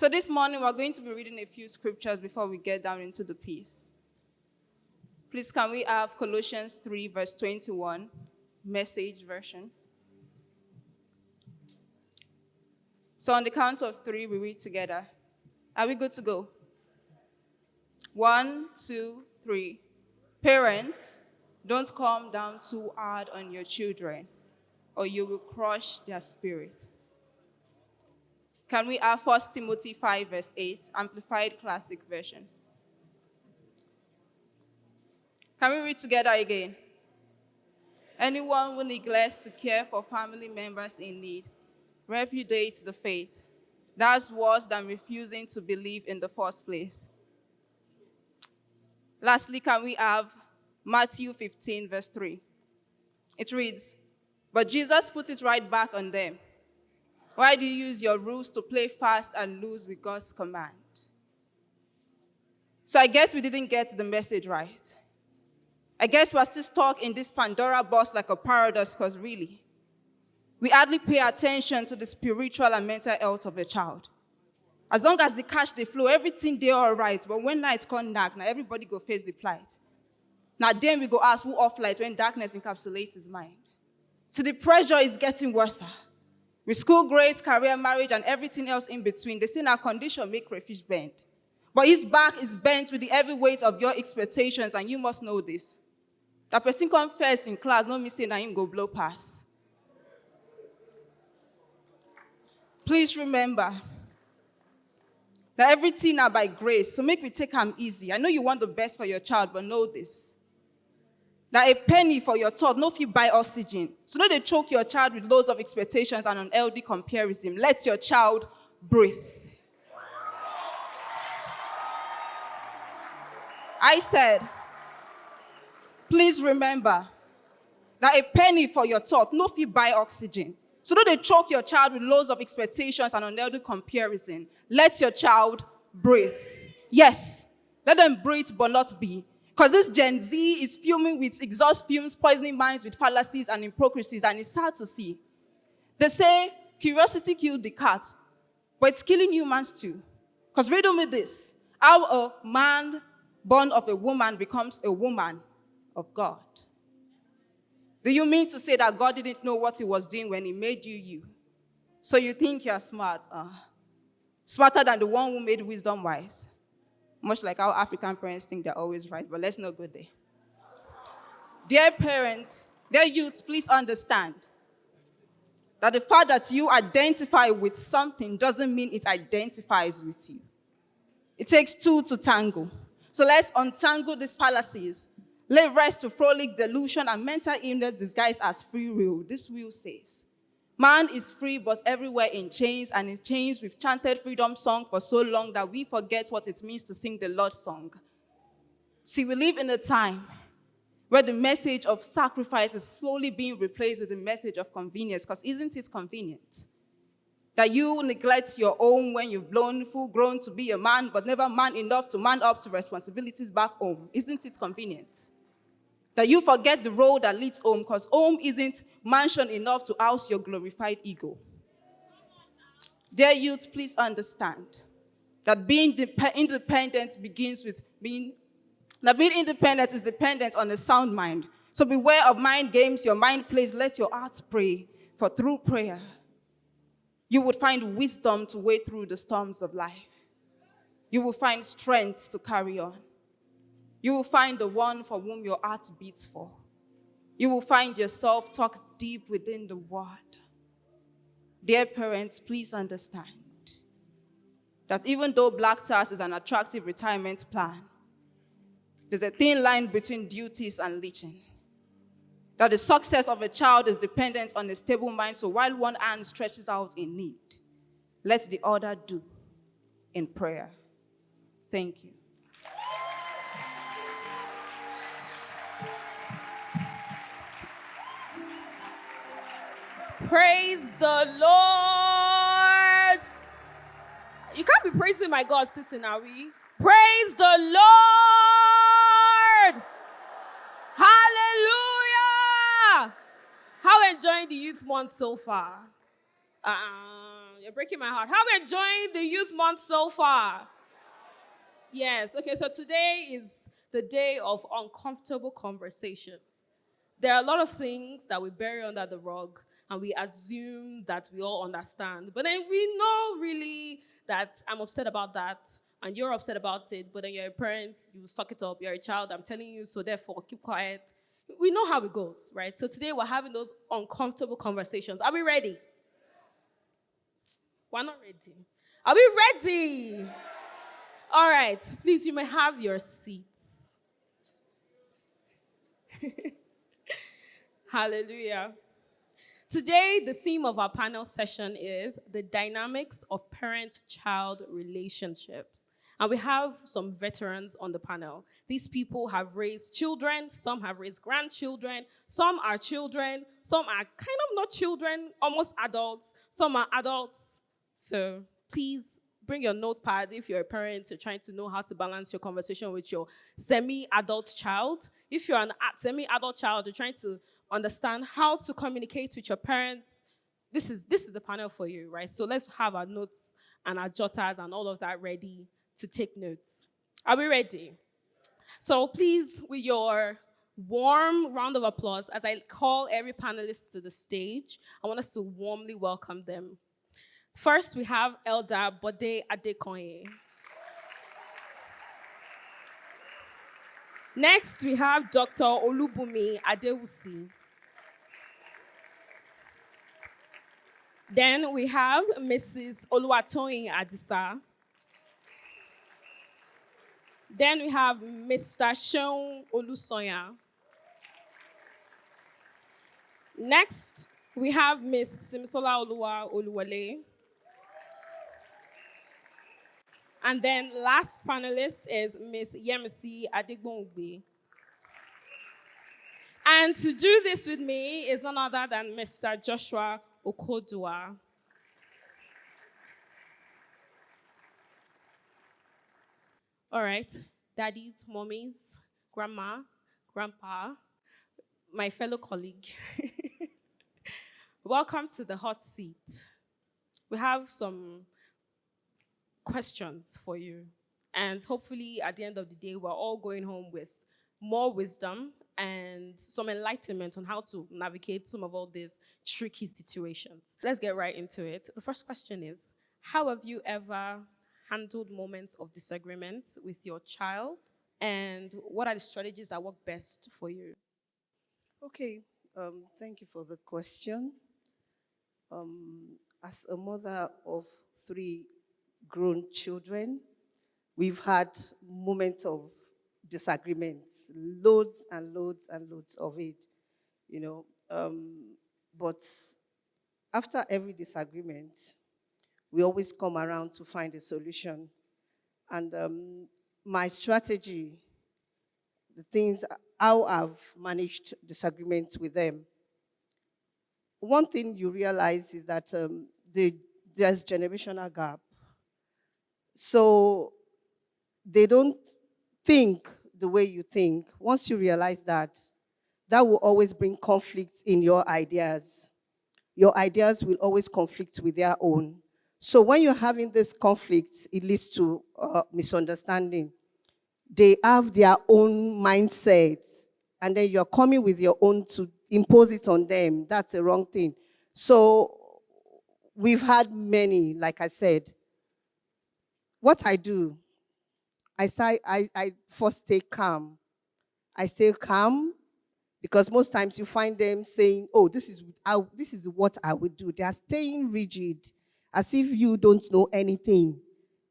So this morning, we're going to be reading a few scriptures before we get down into the piece. Please, can we have Colossians 3, verse 21, Message version? So on the count of 3, we read together. Are we good to go? 1, 2, 3. Parents, don't come down too hard on your children, or you will crush their spirit. Can we have 1 Timothy 5, verse 8, Amplified Classic Version? Can we read together again? Anyone who neglects to care for family members in need repudiates the faith. That's worse than refusing to believe in the first place. Lastly, can we have Matthew 15, verse 3? It reads, "But Jesus put it right back on them. Why do you use your rules to play fast and loose with God's command?" So I guess we didn't get the message right. I guess we're still stuck in this Pandora box like a paradox, because really, we hardly pay attention to the spiritual and mental health of a child. As long as the cash they flow, everything they all right. But when night come dark, now everybody go face the plight. Now then we go ask who off light when darkness encapsulates his mind. So the pressure is getting worse. With school grades, career, marriage, and everything else in between, they say our condition make crayfish bend. But his back is bent with the heavy weight of your expectations, and you must know this. That person come first in class, no mistake, now him go blow pass. Please remember that everything are by grace, so make we take them easy. I know you want the best for your child, but know this. That a penny for your thought, no fit buy oxygen. So no they choke your child with loads of expectations and unhealthy comparison. Let your child breathe. I said, please remember that a penny for your thought, no fit buy oxygen. So don't they choke your child with loads of expectations and unhealthy comparison. Let your child breathe. Yes, let them breathe but not be. Because this Gen Z is fuming with exhaust fumes, poisoning minds with fallacies and hypocrisies, and it's sad to see. They say curiosity killed the cat, but it's killing humans too. Because riddle me this, how a man born of a woman becomes a woman of God. Do you mean to say that God didn't know what he was doing when he made you? So you think you're smart? Smarter than the one who made wisdom wise. Much like how African parents think they're always right, but let's not go there. Dear parents, dear youth, please understand that the fact that you identify with something doesn't mean it identifies with you. It takes two to tango. So let's untangle these fallacies. Lay rest to frolic, delusion, and mental illness disguised as free will. This will says, man is free but everywhere in chains, and in chains we've chanted freedom song for so long that we forget what it means to sing the Lord's song. See, we live in a time where the message of sacrifice is slowly being replaced with the message of convenience, because isn't it convenient that you neglect your own when you've blown full grown to be a man, but never man enough to man up to responsibilities back home? Isn't it convenient that you forget the road that leads home, because home isn't mansion enough to house your glorified ego? Dear youth, please understand that being independent begins with being independent is dependent on a sound mind. So beware of mind games your mind plays. Let your heart pray, for through prayer, you would find wisdom to wade through the storms of life. You will find strength to carry on. You will find the one for whom your heart beats for. You will find yourself tucked deep within the word. Dear parents, please understand that even though Black Tax is an attractive retirement plan, there's a thin line between duties and leeching. That the success of a child is dependent on a stable mind, so while one hand stretches out in need, let the other do in prayer. Thank you. Praise the Lord. You can't be praising my God sitting, are we? Praise the Lord. Hallelujah. How enjoying the youth month so far? You're breaking my heart. How are we enjoying the youth month so far? Yes. Okay, so today is the day of uncomfortable conversations. There are a lot of things that we bury under the rug and we assume that we all understand. But then we know really that I'm upset about that and you're upset about it. But then you're a parent, you suck it up. You're a child, I'm telling you, so therefore keep quiet. We know how it goes, right? So today we're having those uncomfortable conversations. Are we ready? We're not ready. Are we ready? All right. Please, you may have your seats. Hallelujah. Today, the theme of our panel session is the dynamics of parent-child relationships. And we have some veterans on the panel. These people have raised children, some have raised grandchildren, some are children, some are kind of not children, almost adults, some are adults. So please bring your notepad if you're a parent, you're trying to know how to balance your conversation with your semi-adult child. If you're a semi-adult child, you're trying to understand how to communicate with your parents. This is the panel for you, right? So let's have our notes and our jotters and all of that ready to take notes. Are we ready? So please, with your warm round of applause, as I call every panelist to the stage, I want us to warmly welcome them. First, we have Elder Bode Adekoye. Next, we have Dr. Olubumi Adewusi. Then we have Mrs. Oluwatoyin Adisa. Then we have Mr. Seun Olusoya. Next, we have Ms. Simisola Oluwa Oluwale. And then last panelist is Ms. Yemisi Adigbongbe. And to do this with me is none other than Mr. Joshua Okodua. All right, daddies, mommies, grandma, grandpa, my fellow colleague. Welcome to the hot seat. We have some questions for you. And hopefully at the end of the day, we're all going home with more wisdom and some enlightenment on how to navigate some of all these tricky situations. Let's get right into it. The first question is, how have you ever handled moments of disagreement with your child? And what are the strategies that work best for you? Okay, thank you for the question. As a mother of 3 grown children, we've had moments of disagreements, loads and loads and loads of it, but after every disagreement, we always come around to find a solution. And my strategy, the things, how I've managed disagreements with them. One thing you realize is that there's generational gap. So they don't think the way you think. Once you realize that, that will always bring conflict in your ideas. Your ideas will always conflict with their own. So when you're having this conflict, it leads to misunderstanding. They have their own mindset, and then you're coming with your own to impose it on them. That's the wrong thing. So we've had many, like I said. What I do, I first stay calm. I stay calm because most times you find them saying, oh, this is what I would do. They are staying rigid, as if you don't know anything.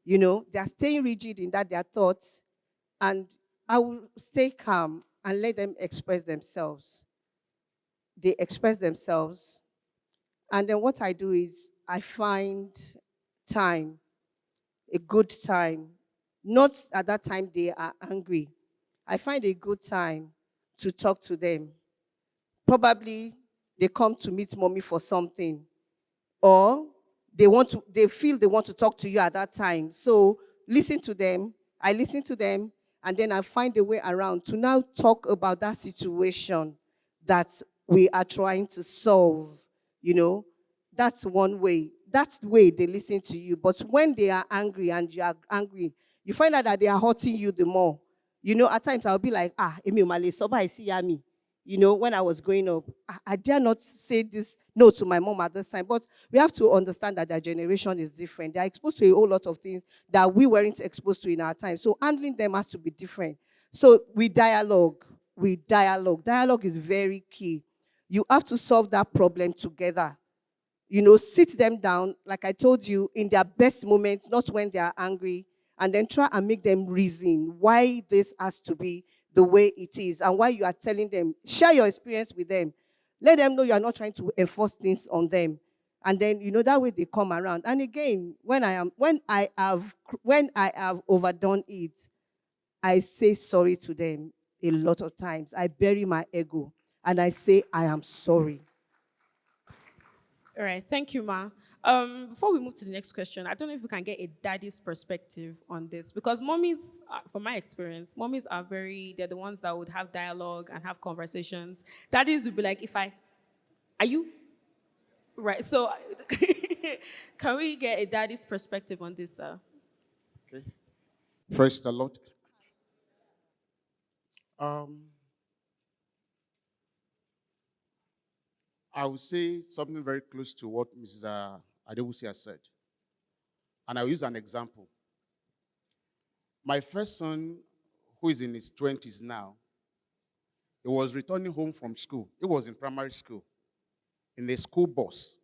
They are staying rigid in that their thoughts. And I will stay calm and let them express themselves. They express themselves. And then what I do is I find time, a good time. Not at that time they are angry. I find a good time to talk to them. Probably they come to meet mommy for something. Or they feel they want to talk to you at that time. So listen to them. I listen to them. And then I find a way around to now talk about that situation that we are trying to solve. That's one way. that's the way they listen to you. But when they are angry and you are angry, you find out that they are hurting you the more. At times I'll be like, Emi Umale, soba I see yami. When I was growing up, I dare not say this no to my mom at this time. But we have to understand that their generation is different. They are exposed to a whole lot of things that we weren't exposed to in our time. So handling them has to be different. So we dialogue. Dialogue is very key. You have to solve that problem together. Sit them down, like I told you, in their best moments, not when they are angry, and then try and make them reason why this has to be the way it is and why you are telling them. Share your experience with them. Let them know you are not trying to enforce things on them. And then, that way they come around. And again, when I have overdone it, I say sorry to them a lot of times. I bury my ego and I say I am sorry. All right, thank you, Ma. Before we move to the next question, I don't know if we can get a daddy's perspective on this, because mommies, from my experience, mommies they're the ones that would have dialogue and have conversations. Daddies would be like, are you? Right, so can we get a daddy's perspective on this, sir? Okay. Praise the Lord. I will say something very close to what Mrs. Adewusi has said. And I'll use an example. My first son, who is in his 20s now, he was returning home from school. He was in primary school, in a school bus.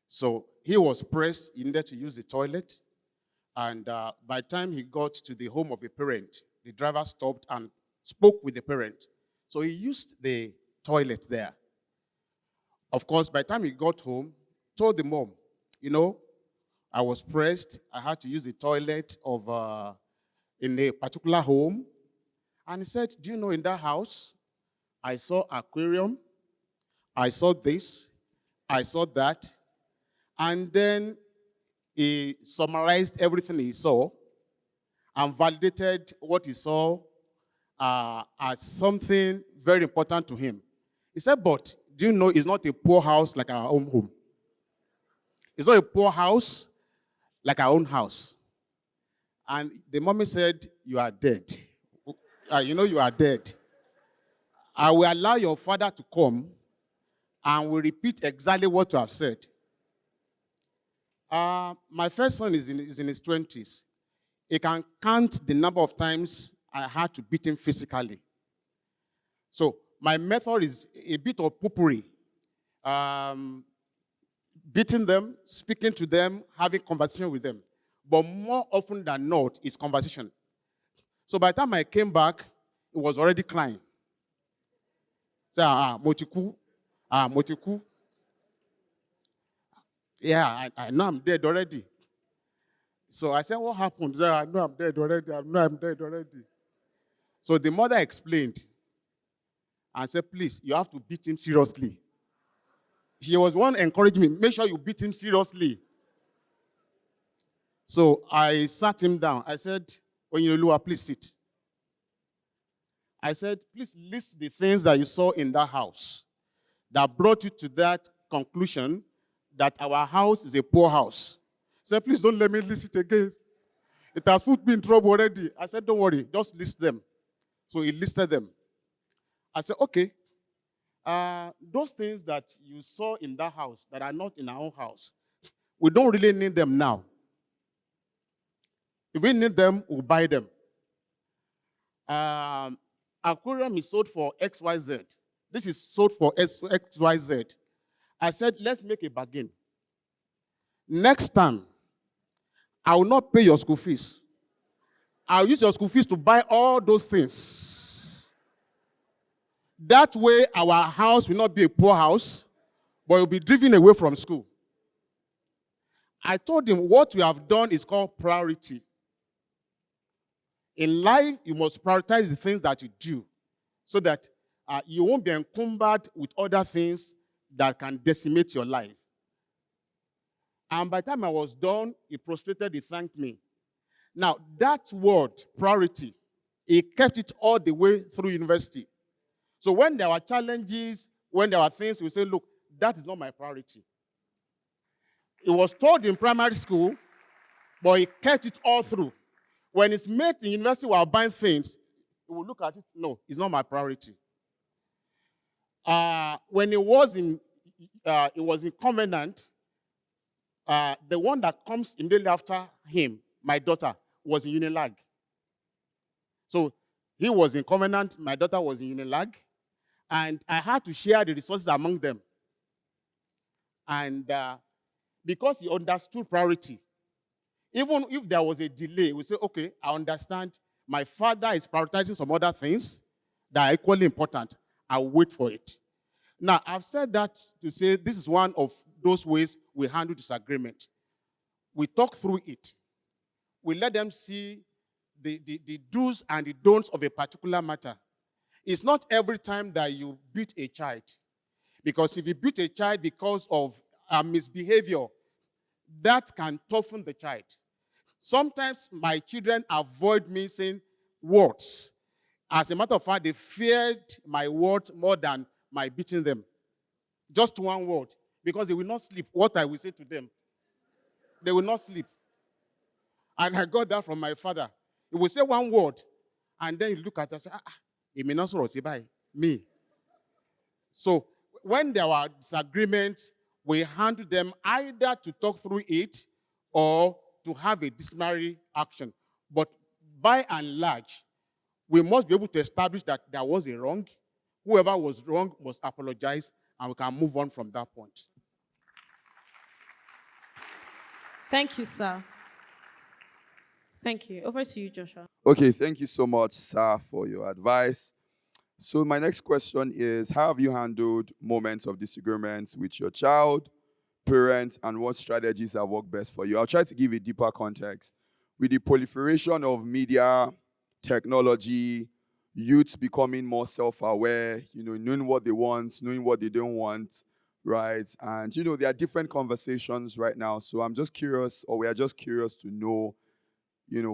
So he was pressed, he needed to use the toilet. And by the time he got to the home of a parent, the driver stopped and spoke with the parent. So he used the toilet there. Of course, by the time he got home, told the mom, I was pressed. I had to use the toilet in a particular home. And he said, do you know, in that house, I saw aquarium, I saw this, I saw that. And then he summarized everything he saw and validated what he saw as something very important to him. He said, but do you know it's not a poor house like our own home? It's not a poor house like our own house. And the mommy said, you are dead. You are dead. I will allow your father to come and will repeat exactly what you have said. My first son is in his 20s. He can count the number of times I had to beat him physically. So my method is a bit of poopery. Beating them, speaking to them, having conversation with them. But more often than not, it's conversation. So by the time I came back, he was already crying. So, motiku. Yeah, I know I'm dead already. So I said, what happened? I know I'm dead already. So the mother explained and said, please, you have to beat him seriously. She was one encouraging me, make sure you beat him seriously. So I sat him down. I said, Onyelua, please sit. I said, please list the things that you saw in that house that brought you to that conclusion that our house is a poor house. He said, please don't let me list it again. It has put me in trouble already. I said, don't worry, just list them. So he listed them. I said, okay. Those things that you saw in that house that are not in our own house, we don't really need them now. If we need them, we'll buy them. Aquarium is sold for XYZ. This is sold for XYZ. I said, let's make a bargain. Next time, I will not pay your school fees. I'll use your school fees to buy all those things. That way, our house will not be a poor house, but you'll be driven away from school. I told him what we have done is called priority. In life, you must prioritize the things that you do so that you won't be encumbered with other things that can decimate your life. And by the time I was done, he prostrated, he thanked me. Now, that word, priority, he kept it all the way through university. So when there were challenges, when there were things, we say, look, that is not my priority. It was told in primary school, but he kept it all through. When his mates in university were buying things, he would look at it, no, it's not my priority. When he was in Covenant, the one that comes immediately after him, my daughter, was in Unilag. So he was in Covenant, my daughter was in Unilag, and I had to share the resources among them. And because he understood priority, even if there was a delay, we say, okay, I understand my father is prioritizing some other things that are equally important. I'll wait for it. Now, I've said that to say this is one of those ways we handle disagreement. We talk through it. We let them see the do's and the don'ts of a particular matter. It's not every time that you beat a child. Because if you beat a child because of misbehavior, that can toughen the child. Sometimes my children avoid me saying words. As a matter of fact, they feared my words more than my beating them. Just one word. Because they will not sleep. What I will say to them, they will not sleep. And I got that from my father. He will say one word, and then you look at us and say, it may not sort of by me. So when there were disagreements, we handle them either to talk through it or to have a disciplinary action. But by and large, we must be able to establish that there was a wrong. Whoever was wrong must apologize, and we can move on from that point. Thank you, sir. Thank you. Over to you, Joshua. Okay, thank you so much, sir, for your advice. So my next question is, how have you handled moments of disagreements with your child, parents, and what strategies have worked best for you? I'll try to give a deeper context. With the proliferation of media, technology, youths becoming more self-aware, knowing what they want, knowing what they don't want, right? And, there are different conversations right now. So I'm just curious, or we are just curious to know,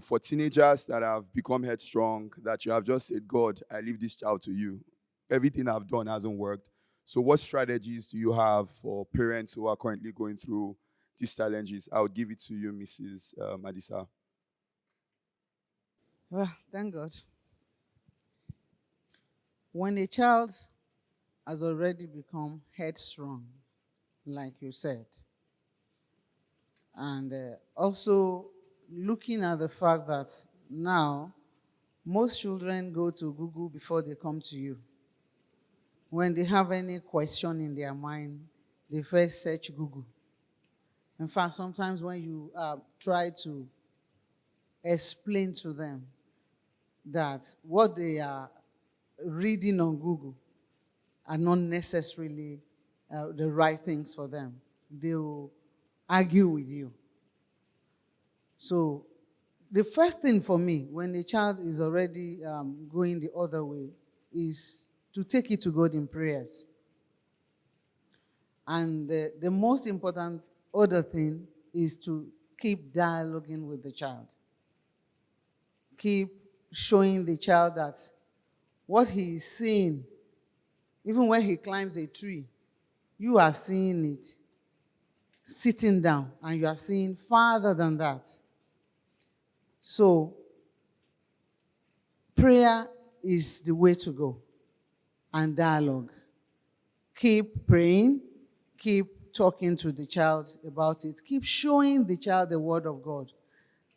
for teenagers that have become headstrong, that you have just said, God, I leave this child to you. Everything I've done hasn't worked. So what strategies do you have for parents who are currently going through these challenges? I would give it to you, Mrs. Madisa. Well, thank God. When a child has already become headstrong, like you said, and also looking at the fact that now most children go to Google before they come to you. When they have any question in their mind, they first search Google. In fact, sometimes when you try to explain to them that what they are reading on Google are not necessarily the right things for them, they will argue with you. So the first thing for me, when a child is already going the other way, is to take it to God in prayers. And the most important other thing is to keep dialoguing with the child. Keep showing the child that what he is seeing, even when he climbs a tree, you are seeing it sitting down, and you are seeing farther than that. So, prayer is the way to go, and dialogue. Keep praying, keep talking to the child about it, keep showing the child the Word of God,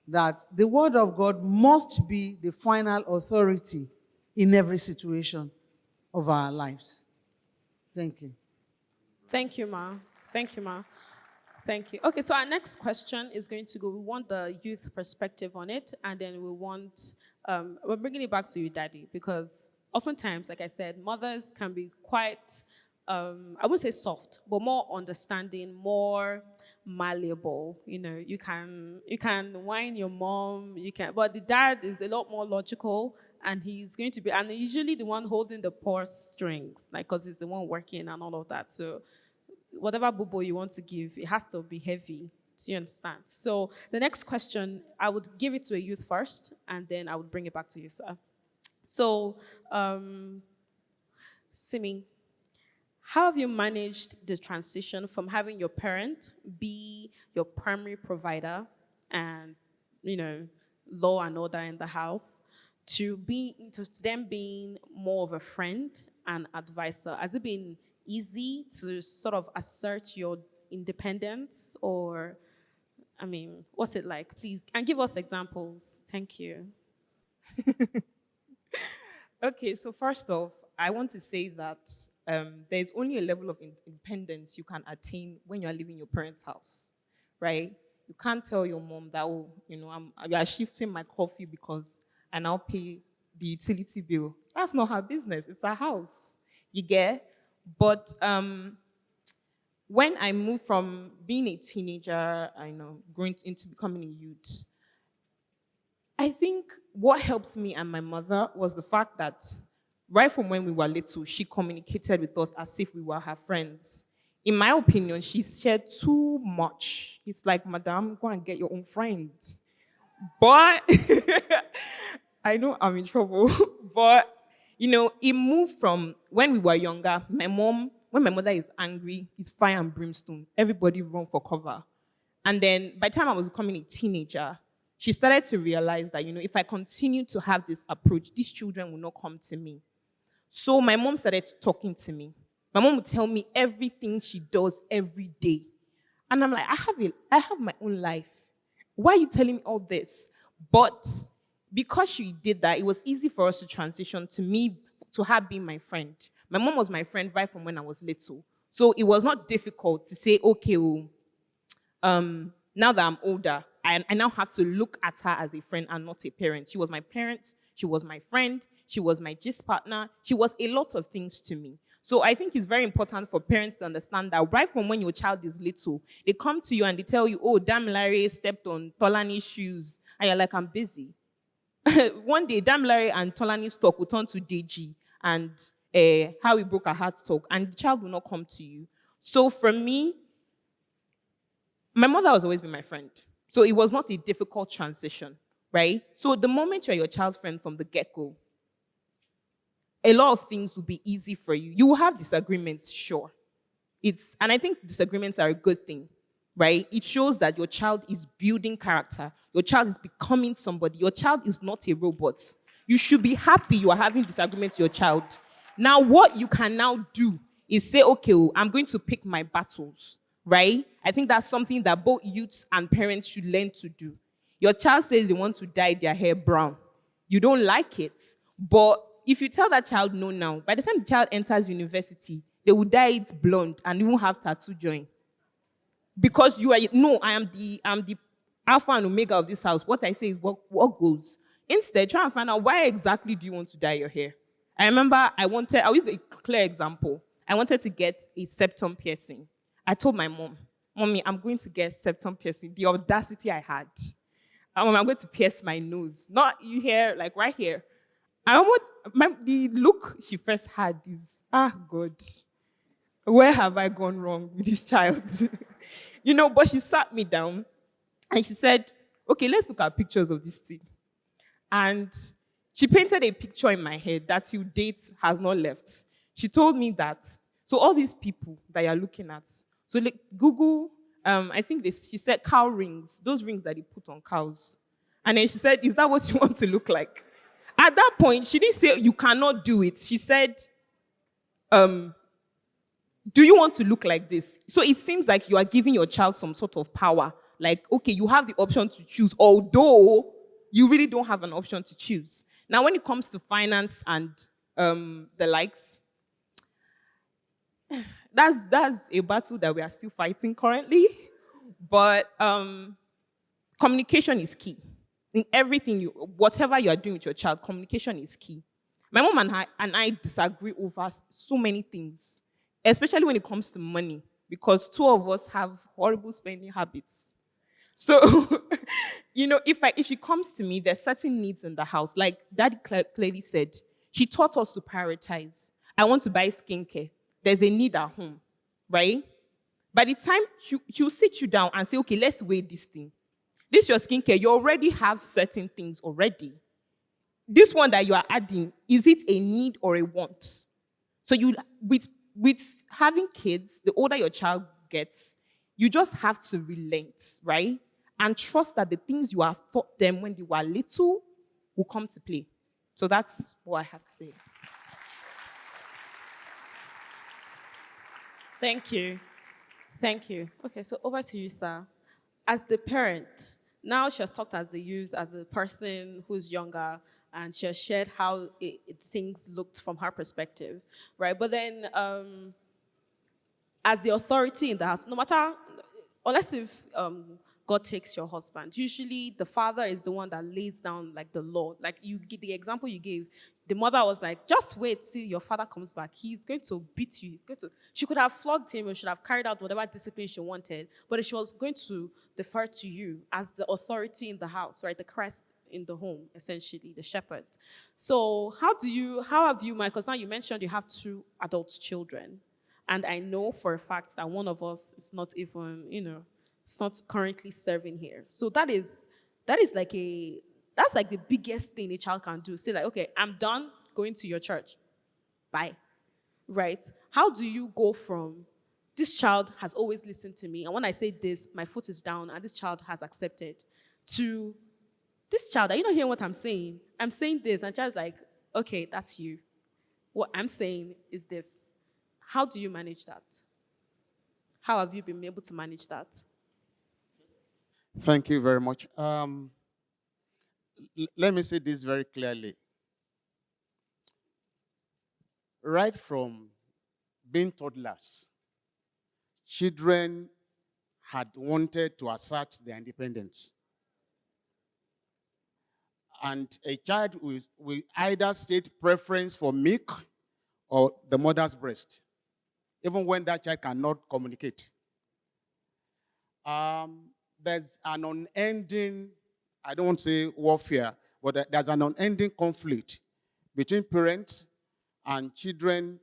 that the Word of God must be the final authority in every situation of our lives. Thank you. Thank you, Ma. Thank you, Ma. Thank you. Okay, so our next question is going to go, we want the youth perspective on it, and then we want, we're bringing it back to you, Daddy, because oftentimes, like I said, mothers can be quite, I wouldn't say soft, but more understanding, more malleable. You can whine your mom, but the dad is a lot more logical, and he's going to be, and usually the one holding the purse strings, like, because he's the one working and all of that. So whatever boobo you want to give, it has to be heavy. Do you understand? So the next question, I would give it to a youth first, and then I would bring it back to you, sir. So, Simi, How have you managed the transition from having your parent be your primary provider and, law and order in the house to them being more of a friend and advisor? Has it been easy to sort of assert your independence, or, what's it like? Please, and give us examples. Thank you. Okay, so first off, I want to say that there's only a level of independence you can attain when you're leaving your parents' house, right? You can't tell your mom that, oh, you are shifting my coffee because I now pay the utility bill. That's not her business. It's her house. You get? But when I moved from being a teenager, growing into becoming a youth, I think what helps me and my mother was the fact that right from when we were little, she communicated with us as if we were her friends. In my opinion, she shared too much. It's like, Madam, go and get your own friends. But I know I'm in trouble. But, it moved from when we were younger. When my mother is angry, it's fire and brimstone. Everybody run for cover. And then by the time I was becoming a teenager, she started to realize that, if I continue to have this approach, these children will not come to me. So my mom started talking to me. My mom would tell me everything she does every day. And I'm like, I have my own life. Why are you telling me all this? But because she did that, it was easy for us to transition to her being my friend. My mom was my friend right from when I was little. So it was not difficult to say, okay, now that I'm older, I now have to look at her as a friend and not a parent. She was my parent, she was my friend, she was my gist partner, she was a lot of things to me. So I think it's very important for parents to understand that right from when your child is little, they come to you and they tell you, oh, Damilare stepped on Tolani's shoes, and you're like, I'm busy. One day, Damilare and Tolani's talk will turn to Deji and how we broke our hearts talk, and the child will not come to you. So for me, my mother has always been my friend. So it was not a difficult transition, right? So the moment you're your child's friend from the get-go, a lot of things will be easy for you. You will have disagreements, sure. And I think disagreements are a good thing, right? It shows that your child is building character. Your child is becoming somebody. Your child is not a robot. You should be happy you are having disagreements with your child. Now, what you can now do is say, okay, I'm going to pick my battles, right? I think that's something that both youths and parents should learn to do. Your child says they want to dye their hair brown. You don't like it, but if you tell that child no now, by the time the child enters university, they will dye it blonde and even have tattoo join. Because you are, no, I am the alpha and omega of this house. What I say is what goes. Instead, try and find out why exactly do you want to dye your hair. I remember I'll use a clear example. I wanted to get a septum piercing. I told my mom, Mommy, I'm going to get septum piercing. The audacity I had. I'm going to pierce my nose. Not you here, like right here. The look she first had is, God, where have I gone wrong with this child? But she sat me down and she said, okay, let's look at pictures of this thing. And she painted a picture in my head that till date has not left. She told me that, so all these people that you're looking at, so like Google, I think she said cow rings, those rings that they put on cows. And then she said, is that what you want to look like? At that point, she didn't say, you cannot do it. She said, do you want to look like this? So it seems like you are giving your child some sort of power. Like, okay, you have the option to choose, although you really don't have an option to choose. Now, when it comes to finance and the likes, that's a battle that we are still fighting currently. But communication is key. In everything, whatever you are doing with your child, communication is key. My mom and I disagree over so many things, especially when it comes to money, because two of us have horrible spending habits. So, if she comes to me, there's certain needs in the house. Like Daddy clearly said, she taught us to prioritize. I want to buy skincare. There's a need at home, right? By the time she'll sit you down and say, okay, let's weigh this thing. This your skincare, you already have certain things already. This one that you are adding, is it a need or a want? So with with having kids, the older your child gets, you just have to relent, right? And trust that the things you have taught them when they were little will come to play. So that's what I have to say. Thank you. Thank you. Okay, so over to you, sir. As the parent, now she has talked as the youth, as a person who's younger, and she has shared how things looked from her perspective, right? But then, as the authority in the house, no matter, unless if God takes your husband, usually the father is the one that lays down like the law. Like you give the example you gave, the mother was like, just wait till your father comes back. He's going to beat you. He's going to. She could have flogged him or should have carried out whatever discipline she wanted, but she was going to defer to you as the authority in the house, right? The Christ in the home, essentially, the shepherd. So how have you, because now you mentioned you have 2 adult children. And I know for a fact that one of us is not even, it's not currently serving here. So that's like the biggest thing a child can do. Say like, okay, I'm done going to your church. Bye. Right? How do you go from this child has always listened to me, and when I say this, my foot is down, and this child has accepted, to this child, are you not hearing what I'm saying? I'm saying this, and the child's like, okay, that's you. What I'm saying is this. How do you manage that? How have you been able to manage that? Thank you very much. Let me say this very clearly. Right from being toddlers, children had wanted to assert their independence. And a child will either state preference for milk or the mother's breast, even when that child cannot communicate. There's an unending, I don't want to say warfare, but there's an unending conflict between parents and children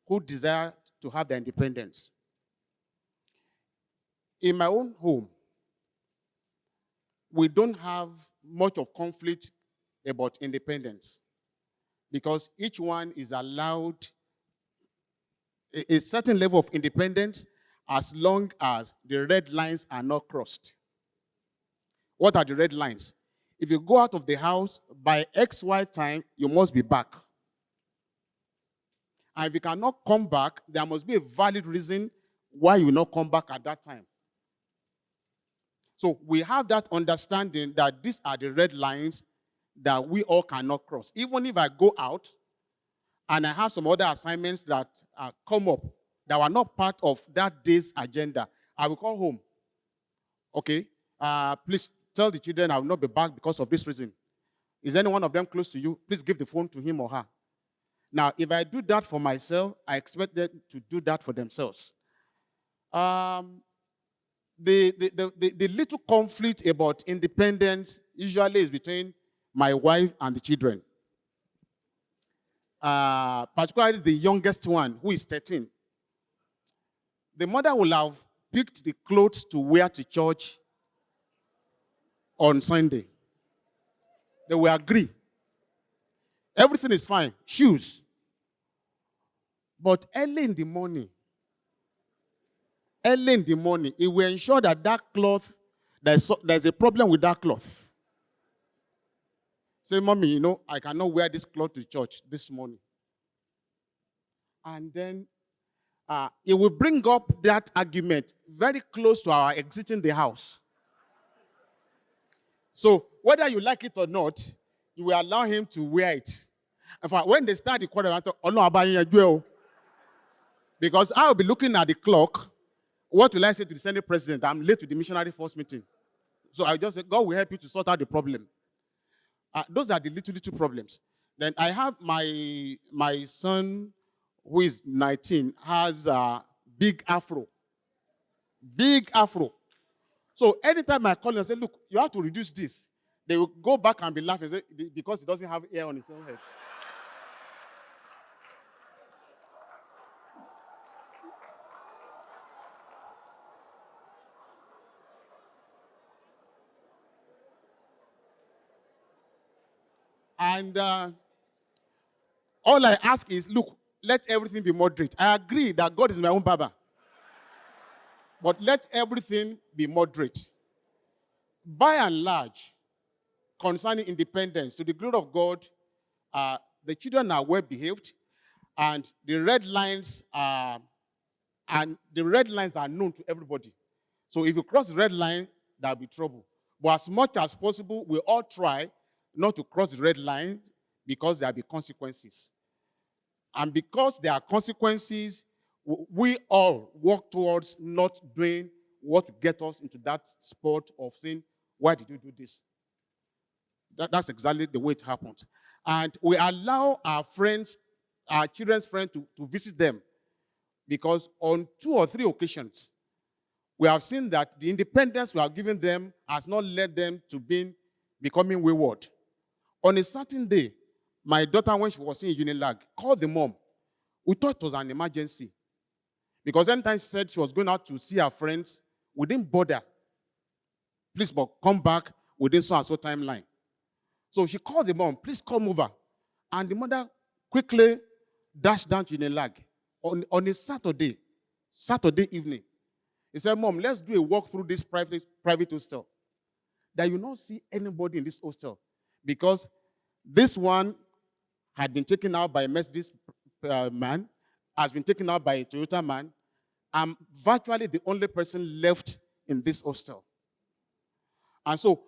who desire to have their independence. In my own home, we don't have much of conflict about independence because each one is allowed a certain level of independence as long as the red lines are not crossed. What are the red lines? If you go out of the house by XY time, you must be back. And if you cannot come back, there must be a valid reason why you will not come back at that time. So we have that understanding that these are the red lines that we all cannot cross. Even if I go out and I have some other assignments that come up that were not part of that day's agenda, I will call home. Okay, please tell the children I will not be back because of this reason. Is any one of them close to you? Please give the phone to him or her. Now, if I do that for myself, I expect them to do that for themselves. The little conflict about independence usually is between my wife and the children. Particularly the youngest one, who is 13. The mother will have picked the clothes to wear to church on Sunday. They will agree. Everything is fine. Shoes. But early in the morning, it will ensure that that cloth, there's a problem with that cloth. Say, Mommy, I cannot wear this cloth to church this morning. And then it will bring up that argument very close to our exiting the house. So whether you like it or not, you will allow him to wear it. In fact, when they start the quarter, I thought, because I will be looking at the clock. What will I say to the Senate president? I'm late to the missionary force meeting. So I just say, God will help you to sort out the problem. Those are the little problems. Then I have my son, who is 19, has a big afro. Big afro. So anytime I call him and say, look, you have to reduce this, they will go back and be laughing and say, because he doesn't have hair on his own head. And all I ask is, look, let everything be moderate. I agree that God is my own Baba. But let everything be moderate. By and large, concerning independence, to the glory of God, the children are well behaved, and the red lines are known to everybody. So if you cross the red line, there'll be trouble. But as much as possible, we all try not to cross the red line because there'll be consequences. And because there are consequences, we all work towards not doing what to get us into that spot of saying, why did you do this? That's exactly the way it happened. And we allow our friends, our children's friends to visit them, because on 2 or 3 occasions, we have seen that the independence we have given them has not led them to becoming wayward. On a certain day, my daughter, when she was in Unilag, called the mom. We thought it was an emergency. Because anytime she said she was going out to see her friends, we didn't bother. Please, but come back within so and so timeline. So she called the mom, please come over. And the mother quickly dashed down to Unilag on a Saturday evening. He said, Mom, let's do a walk through this private hostel. That you not see anybody in this hostel. Because this one had been taken out by a Mercedes man, has been taken out by a Toyota man. I'm virtually the only person left in this hostel. And so,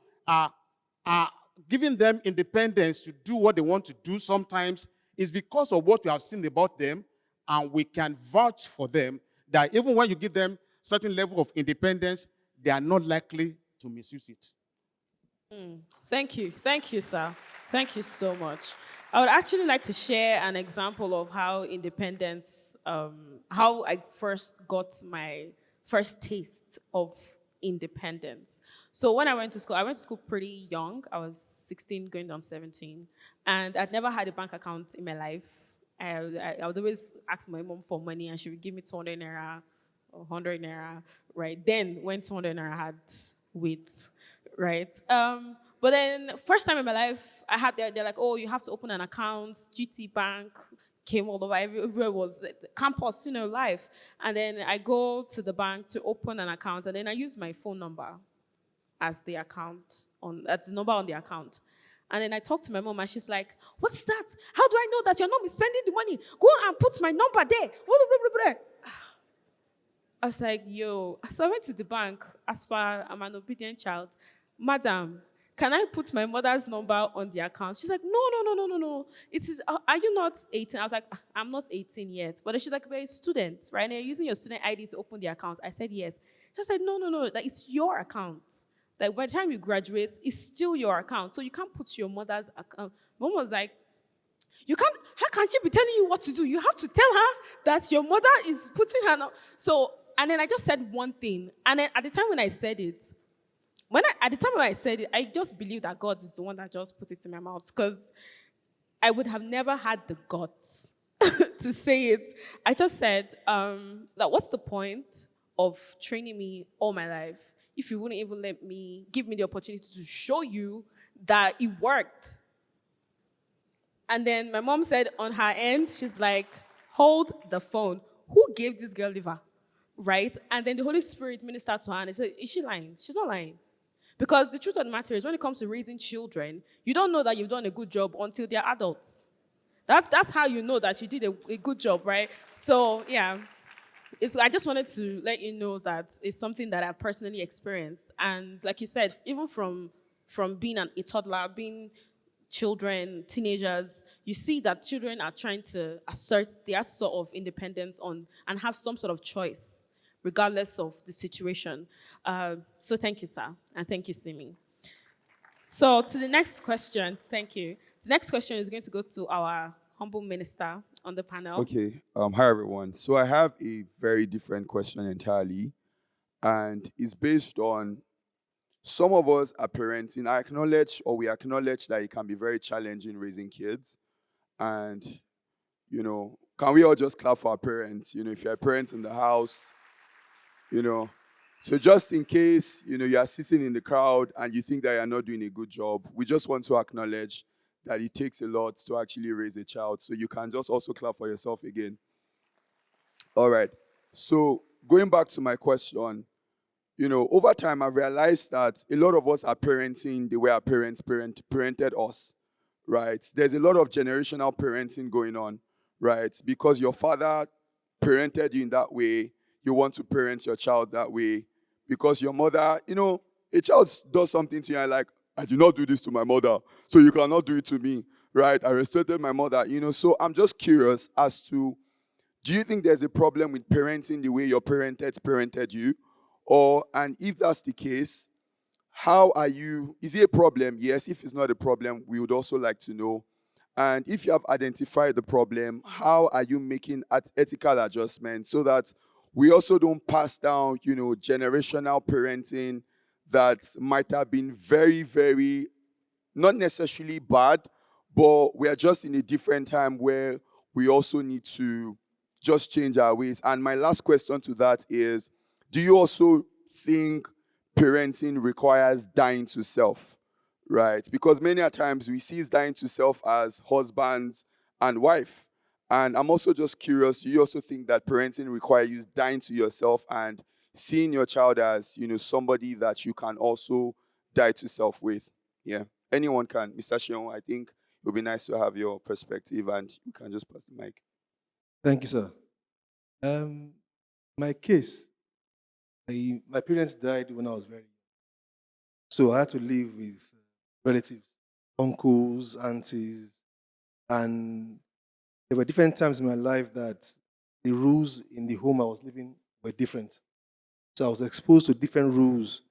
giving them independence to do what they want to do sometimes is because of what we have seen about them, and we can vouch for them that even when you give them certain level of independence, they are not likely to misuse it. Thank you, sir. Thank you so much. I would actually like to share an example of how independence, how I first got my first taste of independence. So when I went to school pretty young. I was 16 going on 17. And I'd never had a bank account in my life. I would always ask my mom for money, and she would give me 200 naira or 100 naira, right? Then when 200 naira had weight, right? But then first time in my life, they're like, oh, you have to open an account. GT Bank came all over. Everywhere was the campus, life. And then I go to the bank to open an account, and then I use my phone number as the number on the account. And then I talk to my mom, and she's like, what's that? How do I know that you're not misspending the money? Go and put my number there. I was like, yo. So I went to the bank, as far I'm an obedient child. Madam, can I put my mother's number on the account? She's like, no. It is, are you not 18? I was like, I'm not 18 yet. But then she's like, we're a student, right? And you're using your student ID to open the account. I said, yes. She said, no. Like, it's your account. Like, by the time you graduate, it's still your account. So you can't put your mother's account. Mom was like, how can she be telling you what to do? You have to tell her that your mother is putting her now. So, and then I just said one thing. And then at the time when I said it, I just believed that God is the one that just put it in my mouth, because I would have never had the guts to say it. I just said, that what's the point of training me all my life if you wouldn't even give me the opportunity to show you that it worked? And then my mom said on her end, she's like, hold the phone. Who gave this girl liver? Right? And then the Holy Spirit ministered to her and said, is she lying? She's not lying. Because the truth of the matter is, when it comes to raising children, you don't know that you've done a good job until they're adults. That's how you know that you did a good job, right? So, yeah. I just wanted to let you know that it's something that I've personally experienced. And like you said, even from being a toddler, being children, teenagers, you see that children are trying to assert their sort of independence and have some sort of choice, regardless of the situation. So thank you, sir. And thank you, Simi. So to the next question, thank you. The next question is going to go to our humble minister on the panel. Okay. Hi, everyone. So I have a very different question entirely. And it's based on some of us are parenting. We acknowledge that it can be very challenging raising kids. And, can we all just clap for our parents? If you're parents in the house, So just in case, you are sitting in the crowd and you think that you're not doing a good job, we just want to acknowledge that it takes a lot to actually raise a child. So you can just also clap for yourself again. All right. So going back to my question, over time I've realized that a lot of us are parenting the way our parents parented us, right? There's a lot of generational parenting going on, right? Because your father parented you in that way, you want to parent your child that way. Because your mother, a child does something to you and like, I did not do this to my mother, so you cannot do it to me, right? I respected my mother, So I'm just curious as to, do you think there's a problem with parenting the way your parents parented you? And if that's the case, is it a problem? Yes. If it's not a problem, we would also like to know. And if you have identified the problem, how are you making ethical adjustments so that we also don't pass down, generational parenting that might have been very, very, not necessarily bad, but we are just in a different time where we also need to just change our ways. And my last question to that is, do you also think parenting requires dying to self, right? Because many a times we see dying to self as husbands and wife. And I'm also just curious, do you also think that parenting requires you dying to yourself and seeing your child as, somebody that you can also die to self with? Yeah. Anyone can. Mr. Shion, I think it would be nice to have your perspective, and you can just pass the mic. Thank you, sir. My case, my parents died when I was very young. So I had to live with relatives, uncles, aunties, and there were different times in my life that the rules in the home I was living were different. So I was exposed to different rules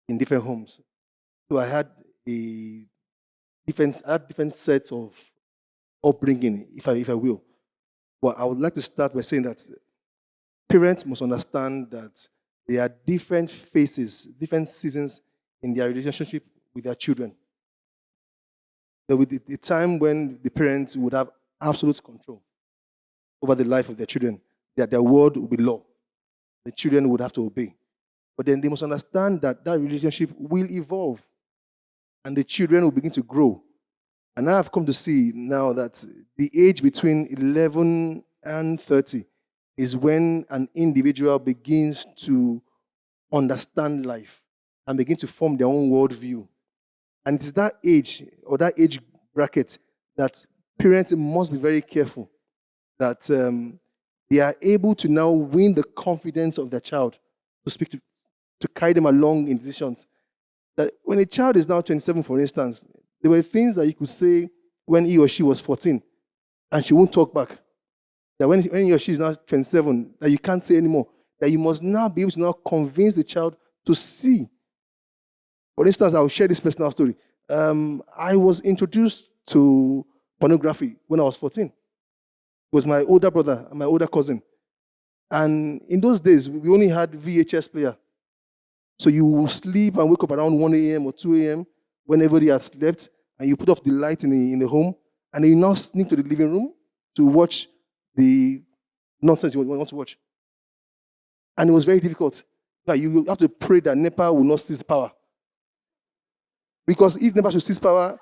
in different homes. So I had different sets of upbringing, if I will. But I would like to start by saying that parents must understand that there are different phases, different seasons in their relationship with their children. There will be the time when the parents would have absolute control over the life of their children, that their word will be law. The children would have to obey. But then they must understand that that relationship will evolve and the children will begin to grow. And I have come to see now that the age between 11 and 30 is when an individual begins to understand life and begin to form their own worldview. And it is that age or that age bracket that parents must be very careful that they are able to now win the confidence of their child to carry them along in decisions. That when a child is now 27, for instance, there were things that you could say when he or she was 14, and she won't talk back. That when he or she is now 27, that you can't say anymore. That you must now be able to now convince the child to see. For instance, I'll share this personal story. I was introduced to pornography when I was 14. It was my older brother and my older cousin. And in those days, we only had VHS player. So you will sleep and wake up around 1 a.m. or 2 a.m. when everybody had slept, and you put off the light in the home, and then you now sneak to the living room to watch the nonsense you want to watch. And it was very difficult. Now you have to pray that NEPA will not seize power. Because if NEPA should seize power,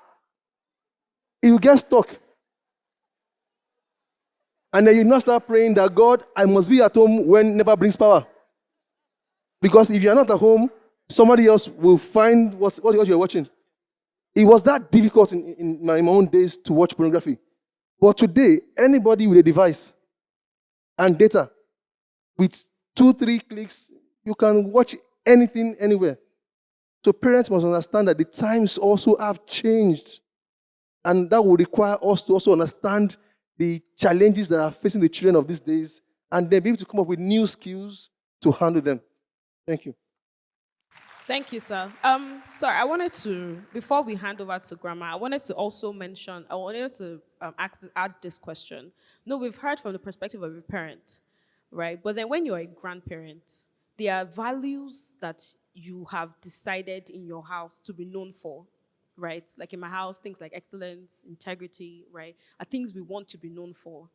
it will get stuck. And then you now start praying that, God, I must be at home when NEPA brings power. Because if you're not at home, somebody else will find what you're watching. It was that difficult in my own days to watch pornography. But today, anybody with a device and data, with 2-3 clicks, you can watch anything, anywhere. So parents must understand that the times also have changed. And that will require us to also understand the challenges that are facing the children of these days and then be able to come up with new skills to handle them. Thank you. Thank you, sir. Sir, I wanted to, before we hand over to Grandma, I wanted to add this question. No, we've heard from the perspective of a parent, right? But then when you're a grandparent, there are values that you have decided in your house to be known for, right? Like in my house, things like excellence, integrity, right, are things we want to be known for.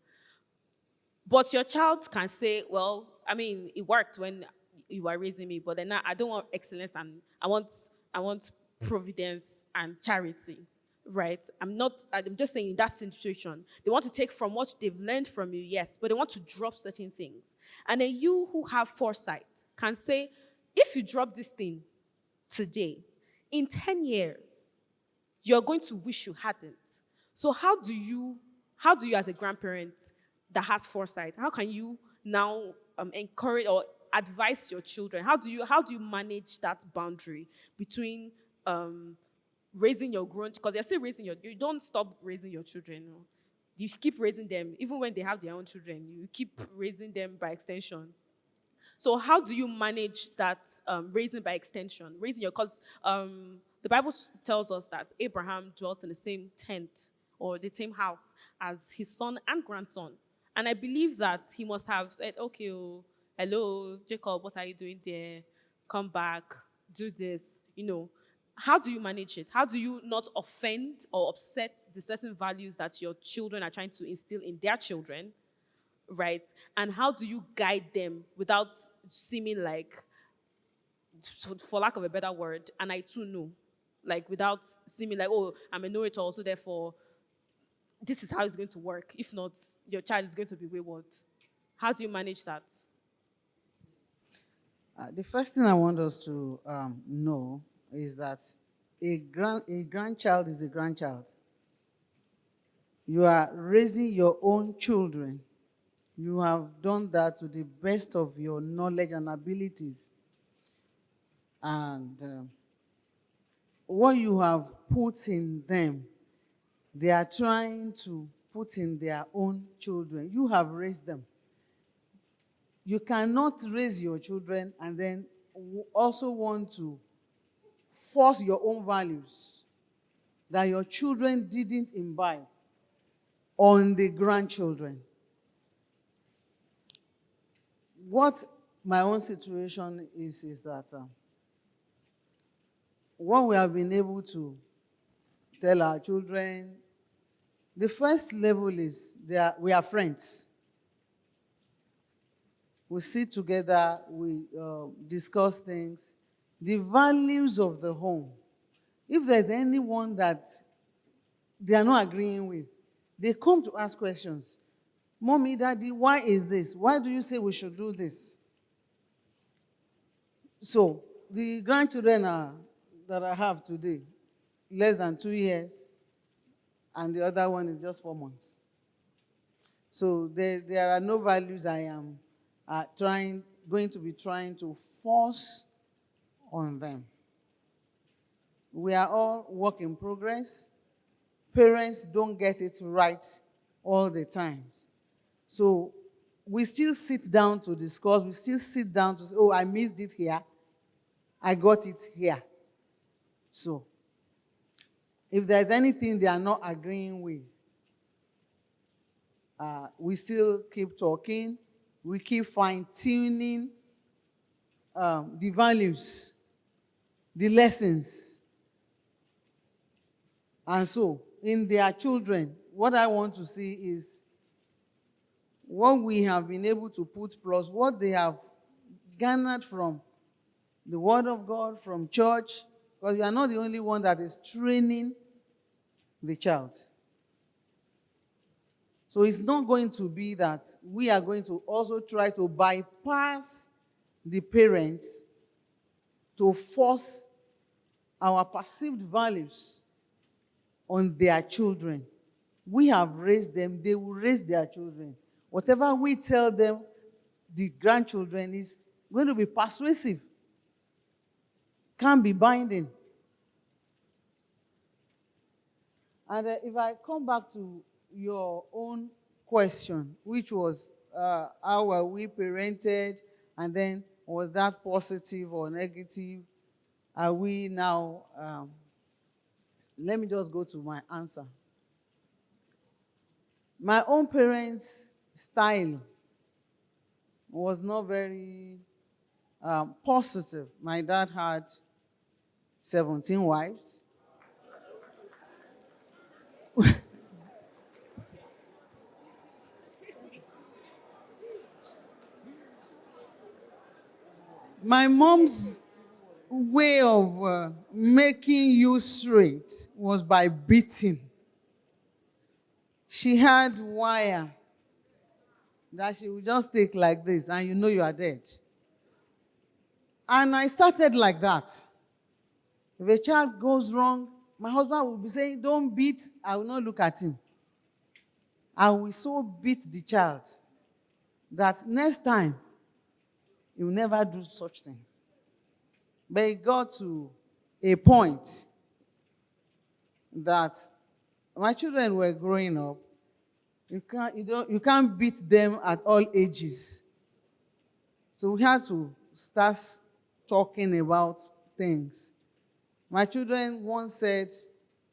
But your child can say, well, I mean, it worked when you are raising me, but then I don't want excellence and I want providence and charity. right? I'm just saying in that situation, they want to take from what they've learned from you, yes, but they want to drop certain things. And then you who have foresight can say, if you drop this thing today, in 10 years, you're going to wish you hadn't. So how do you as a grandparent that has foresight, how can you now encourage or advise your children? How do you manage that boundary between raising your grown, because you're still you don't stop raising your children. No. You keep raising them, even when they have their own children, you keep raising them by extension. So how do you manage that raising by extension? Because the Bible tells us that Abraham dwelt in the same tent or the same house as his son and grandson. And I believe that he must have said, okay, oh, hello, Jacob, what are you doing there? Come back, do this, How do you manage it? How do you not offend or upset the certain values that your children are trying to instill in their children, right? And how do you guide them without seeming like, for lack of a better word, and I too know, like without seeming like, oh, I'm a know-it-all, so therefore, this is how it's going to work. If not, your child is going to be wayward. How do you manage that? The first thing I want us to know is that a grandchild is a grandchild. You are raising your own children. You have done that to the best of your knowledge and abilities. And what you have put in them, they are trying to put in their own children. You have raised them. You cannot raise your children and then also want to force your own values that your children didn't imbibe on the grandchildren. What my own situation is that what we have been able to tell our children, the first level is we are friends. We sit together, we discuss things. The values of the home. If there's anyone that they are not agreeing with, they come to ask questions. Mommy, Daddy, why is this? Why do you say we should do this? So, the grandchildren that I have today, less than 2 years, and the other one is just 4 months. So, there are no values I am going to be trying to force on them. We are all work in progress. Parents don't get it right all the time. So we still sit down to discuss. We still sit down to say, oh, I missed it here. I got it here. So if there's anything they are not agreeing with, we still keep talking. We keep fine-tuning the values, the lessons. And so, in their children, what I want to see is what we have been able to put plus what they have garnered from the Word of God, from church, because you are not the only one that is training the child. So it's not going to be that we are going to also try to bypass the parents to force our perceived values on their children. We have raised them, they will raise their children. Whatever we tell them, the grandchildren, is going to be persuasive. Can't be binding. And if I come back to your own question, which was how were we parented, and then was that positive or negative? Are we now, let me just go to my answer. My own parents' style was not very positive. My dad had 17 wives. My mom's way of making you straight was by beating. She had wire that she would just take like this, and you know you are dead. And I started like that. If a child goes wrong, my husband will be saying, don't beat. I will not look at him. I will so beat the child that next time, he will never do such things. But it got to a point that my children were growing up. You can't beat them at all ages. So we had to start talking about things. My children once said,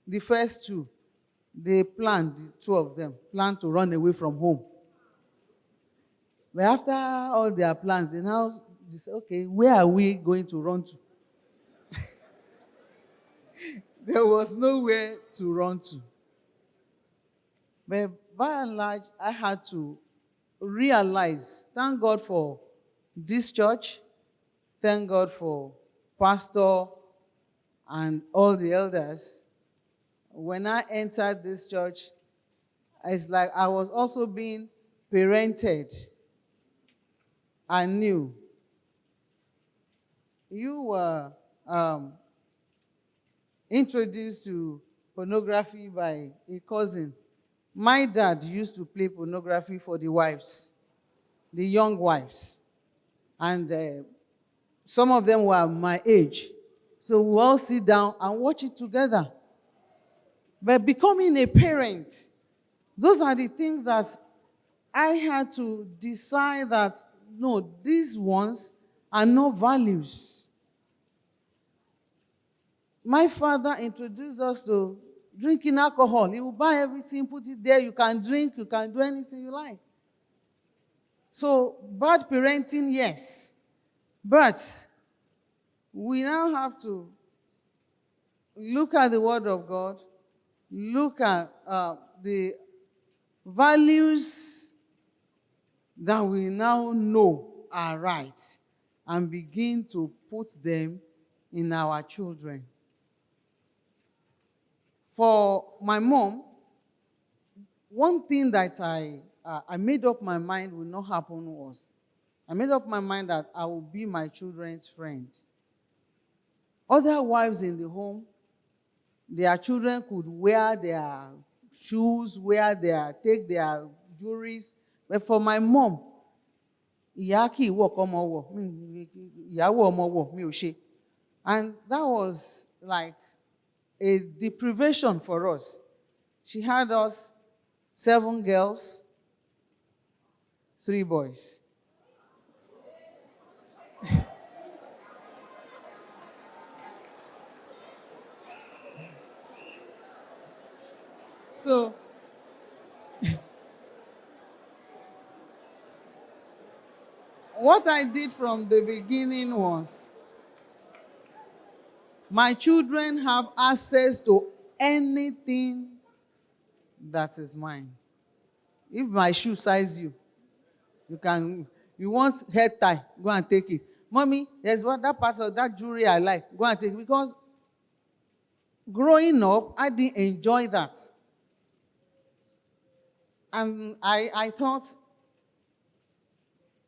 the first two, they planned, the two of them, planned to run away from home. But after all their plans, they now say, okay, where are we going to run to? There was nowhere to run to. But by and large, I had to realize, thank God for this church, thank God for pastor and all the elders. When I entered this church, it's like I was also being parented anew. You were introduced to pornography by a cousin. My dad used to play pornography for the wives, the young wives. And some of them were my age. So we all sit down and watch it together. But becoming a parent, those are the things that I had to decide that, no, these ones are not values. My father introduced us to drinking alcohol. He will buy everything, put it there. You can drink, you can do anything you like. So, bad parenting, yes. But we now have to look at the Word of God, look at the values that we now know are right, and begin to put them in our children. For my mom, one thing that I made up my mind will not happen was, I made up my mind that I will be my children's friend. Other wives in the home, their children could wear their shoes, take their jewelries. But for my mom, and that was like a deprivation for us. She had us 7 girls, 3 boys. So, what I did from the beginning was, my children have access to anything that is mine. If my shoe size you want head tie, go and take it. Mommy, there's that part of that jewelry I like, go and take it. Because growing up, I didn't enjoy that. And I thought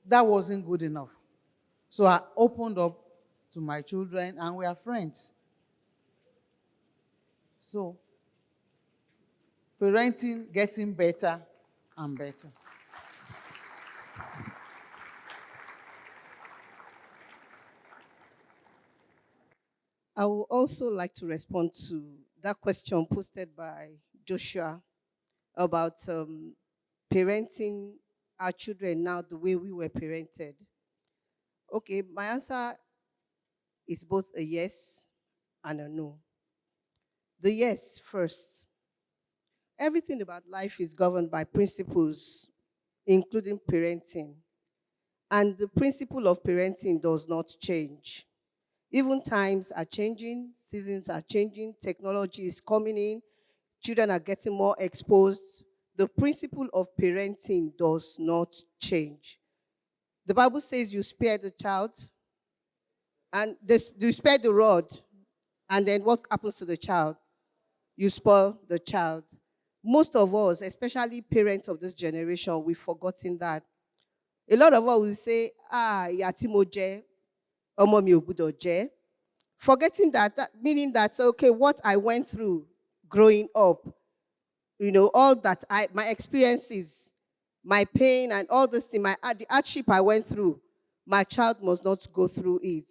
that wasn't good enough. So I opened up to my children, and we are friends. So, parenting getting better and better. I would also like to respond to that question posted by Joshua about parenting our children now the way we were parented. Okay, my answer is both a yes and a no. The yes first. Everything about life is governed by principles, including parenting. And the principle of parenting does not change. Even times are changing, seasons are changing, technology is coming in, children are getting more exposed. The principle of parenting does not change. The Bible says you spare the child, And this, you spare the rod, and then what happens to the child? You spoil the child. Most of us, especially parents of this generation, we've forgotten that. A lot of us will say, ìyá tí mo jẹ, ọmọ mi ò gbọdọ̀ jẹ. Forgetting that, meaning that, okay, what I went through growing up, all that my experiences, my pain and all this thing, the hardship I went through, my child must not go through it.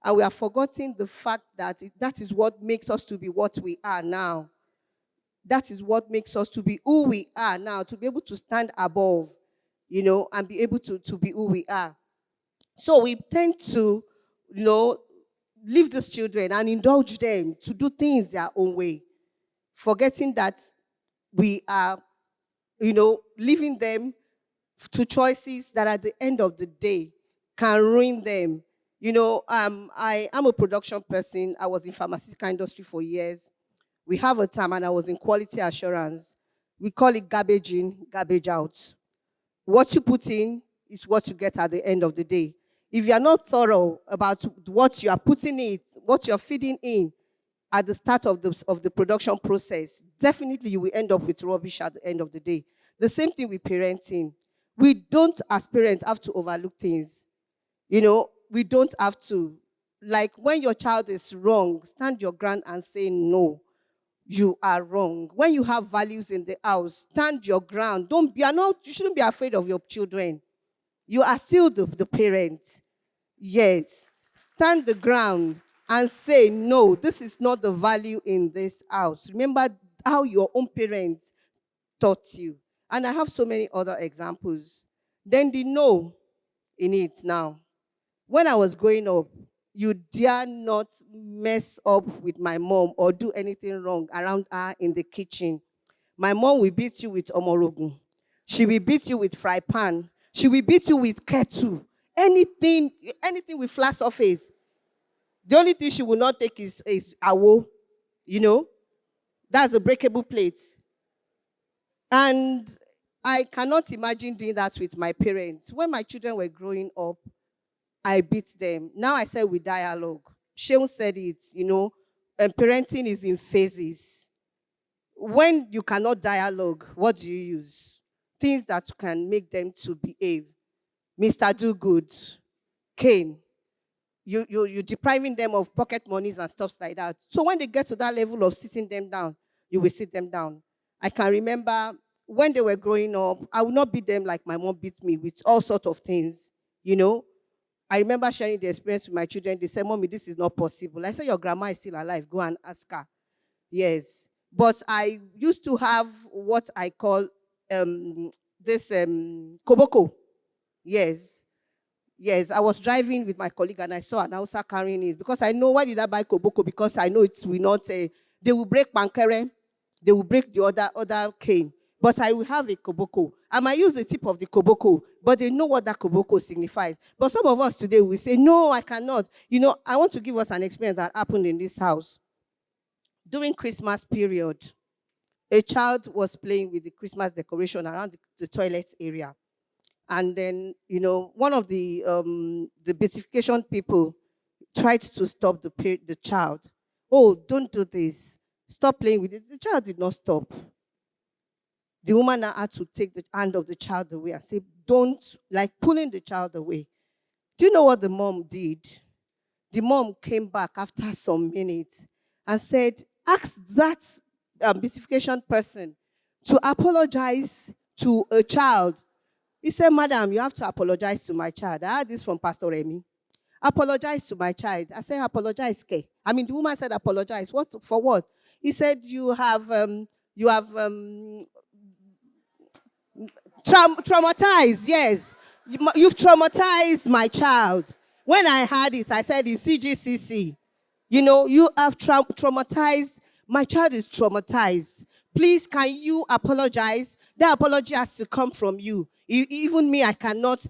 And we are forgetting the fact that that is what makes us to be what we are now. That is what makes us to be who we are now, to be able to stand above, and be able to be who we are. So we tend to, leave these children and indulge them to do things their own way, forgetting that we are, leaving them to choices that at the end of the day can ruin them. I am a production person. I was in pharmaceutical industry for years. We have a term, and I was in quality assurance. We call it garbage in, garbage out. What you put in is what you get at the end of the day. If you are not thorough about what you are putting in, what you're feeding in at the start of the production process, definitely you will end up with rubbish at the end of the day. The same thing with parenting. We don't, as parents, have to overlook things. We don't have to. Like when your child is wrong, stand your ground and say, no, you are wrong. When you have values in the house, stand your ground. You shouldn't be afraid of your children. You are still the parent. Yes. Stand the ground and say, no, this is not the value in this house. Remember how your own parents taught you. And I have so many other examples. Then the no in it now. When I was growing up, you dare not mess up with my mom or do anything wrong around her in the kitchen. My mom will beat you with omorogun. She will beat you with fry pan. She will beat you with kettle. Anything with flat surface. The only thing she will not take is awo. That's the breakable plate. And I cannot imagine doing that with my parents. When my children were growing up, I beat them. Now I say with dialogue. Sheun said it, and parenting is in phases. When you cannot dialogue, what do you use? Things that can make them to behave. Mr. Do Good, Cain. You're depriving them of pocket monies and stuff like that. So when they get to that level of sitting them down, you will sit them down. I can remember when they were growing up, I would not beat them like my mom beat me with all sorts of things, I remember sharing the experience with my children. They said, Mommy, this is not possible. I said, your grandma is still alive. Go and ask her. Yes. But I used to have what I call this koboko. Yes. Yes, I was driving with my colleague and I saw an Hausa carrying it. Because I know, why did I buy koboko? Because I know it will not, they will break pankere. They will break the other cane. But I will have a koboko. I might use the tip of the koboko, but they know what that koboko signifies. But some of us today will say, no, I cannot. I want to give us an experience that happened in this house. During Christmas period, a child was playing with the Christmas decoration around the toilet area. And then, one of the beautification people tried to stop the child. Oh, don't do this. Stop playing with it. The child did not stop. The woman now had to take the hand of the child away and say, don't, like pulling the child away. Do you know what the mom did? The mom came back after some minutes and said, ask that beautification person to apologize to a child. He said, Madam, you have to apologize to my child. I heard this from Pastor Remy. Apologize to my child. I said, apologize, K. The woman said, apologize. What for what? He said, you have traumatized, yes. You've traumatized my child. When I heard it, I said in CGCC, you have traumatized. My child is traumatized. Please, can you apologize? That apology has to come from you. Even me, I cannot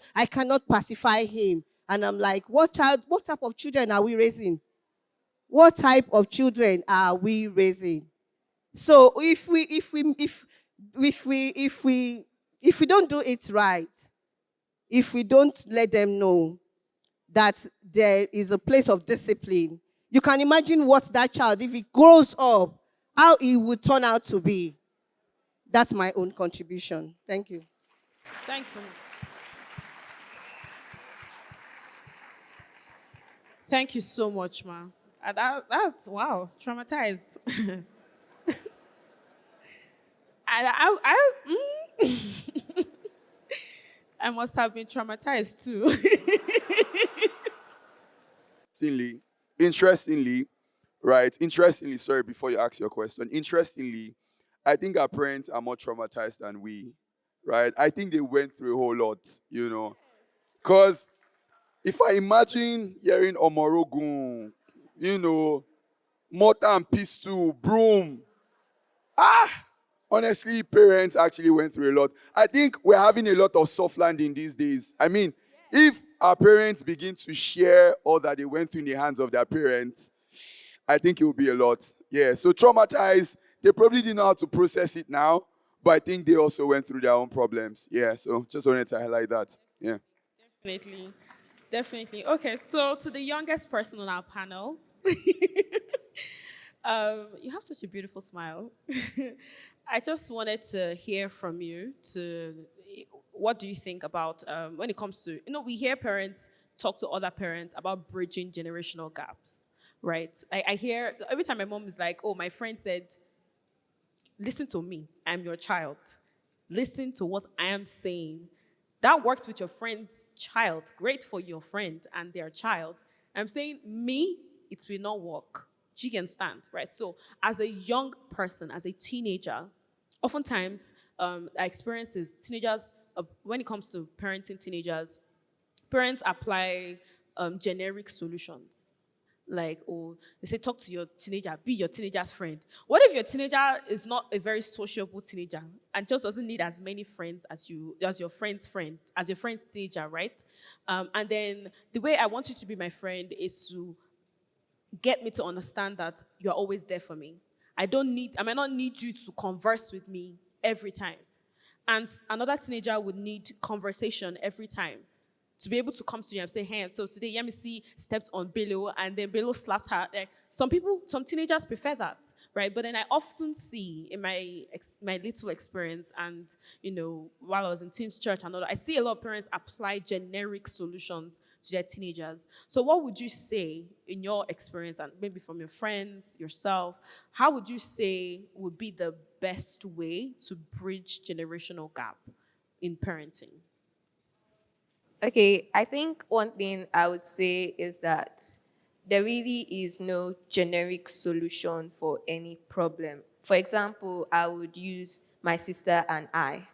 pacify him. And I'm like, what type of children are we raising? What type of children are we raising? So if we don't do it right, if we don't let them know, that there is a place of discipline, you can imagine what that child, if he grows up, how he would turn out to be. That's my own contribution. Thank you. Thank you. Thank you so much, ma. That's wow, traumatized. I must have been traumatized too. Interestingly, right? Interestingly, sorry, before you ask your question, interestingly, I think our parents are more traumatized than we, right? I think they went through a whole lot, you know. Because if I imagine hearing Omorogun, you know, mortar and pistol, broom, honestly, parents actually went through a lot. I think we're having a lot of soft landing these days. I mean, if our parents begin to share all that they went through in the hands of their parents, I think it will be a lot. Yeah, so traumatized, they probably didn't know how to process it now, but I think they also went through their own problems. Yeah, so just wanted to highlight that. Yeah. Definitely. Definitely. Okay, so to the youngest person on our panel, you have such a beautiful smile. I just wanted to hear from you what do you think about when it comes to, we hear parents talk to other parents about bridging generational gaps, right? I hear every time my mom is like, oh, my friend said, listen to me, I'm your child. Listen to what I am saying. That worked with your friend's child. Great for your friend and their child. I'm saying, me, it will not work. She can stand, right? So, as a young person, as a teenager, oftentimes, I experience is teenagers, when it comes to parenting teenagers, parents apply generic solutions. Like, oh, they say, talk to your teenager, be your teenager's friend. What if your teenager is not a very sociable teenager and just doesn't need as many friends as your friend's friend, as your friend's teenager, right? And then the way I want you to be my friend is to get me to understand that you're always there for me. I might not need you to converse with me every time. And another teenager would need conversation every time to be able to come to you and say, hey, so today Yemisi stepped on Bello and then Bello slapped her. Like, some teenagers prefer that, right? But then I often see in my little experience and, while I was in teens church and all that, I see a lot of parents apply generic solutions to their teenagers. So what would you say in your experience and maybe from your friends, yourself, how would you say would be the best way to bridge generational gap in parenting? Okay, I think one thing I would say is that there really is no generic solution for any problem. For example, I would use my sister and I.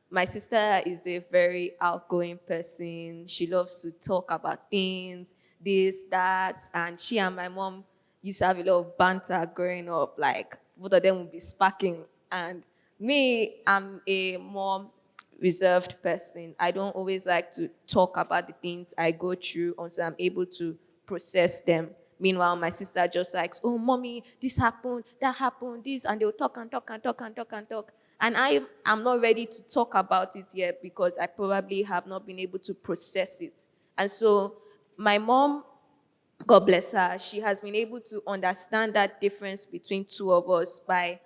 My sister is a very outgoing person. She loves to talk about things, this, that, and she and my mom used to have a lot of banter growing up. Like, both of them would be sparking. And me, I'm a more reserved person. I don't always like to talk about the things I go through until I'm able to process them. Meanwhile, my sister just likes, oh, mommy, this happened, that happened, this, and they'll talk and talk and talk and talk and talk. And I am not ready to talk about it yet because I probably have not been able to process it. And so my mom, God bless her, she has been able to understand that difference between two of us by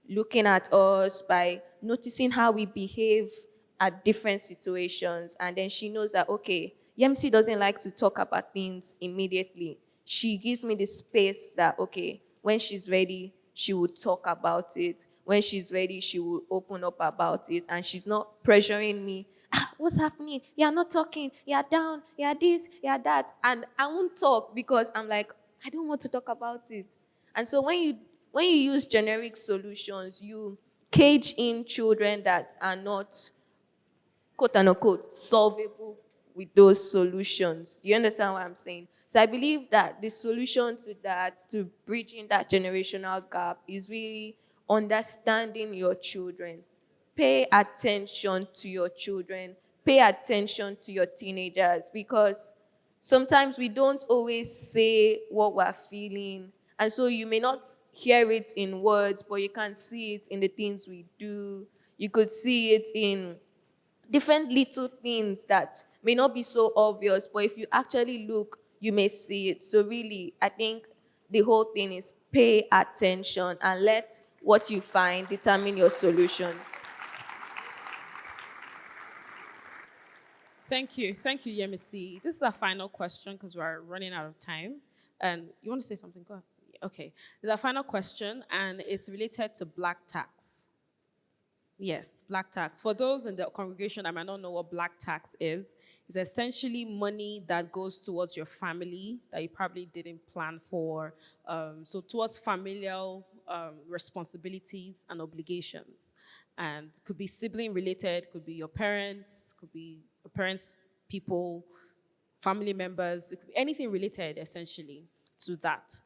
looking at us, by noticing how we behave at different situations. And then she knows that, okay, Yemsi doesn't like to talk about things immediately. She gives me the space that, okay, when she's ready, she will talk about it. When she's ready, she will open up about it. And she's not pressuring me. What's happening? You're not talking. You're down. You're this. You're that. And I won't talk because I'm like, I don't want to talk about it. And so when you use generic solutions, you cage in children that are not, quote unquote, solvable with those solutions. Do you understand what I'm saying? So I believe that the solution to that, to bridging that generational gap, is really understanding your children. Pay attention to your children. Pay attention to your teenagers, because sometimes we don't always say what we're feeling. And so you may not hear it in words, but you can see it in the things we do. You could see it in different little things that may not be so obvious, but if you actually look, you may see it. So really, I think the whole thing is pay attention and let what you find determine your solution. Thank you. Thank you, Yemisi. This is our final question because we're running out of time. And you want to say something? Go ahead. Okay. This is our final question, and it's related to black tax. Yes, black tax. For those in the congregation that might not know what black tax is, it's essentially money that goes towards your family that you probably didn't plan for. So towards familial responsibilities and obligations. And could be sibling related, could be your parents, could be your parents, people, family members, it could be anything related essentially to that.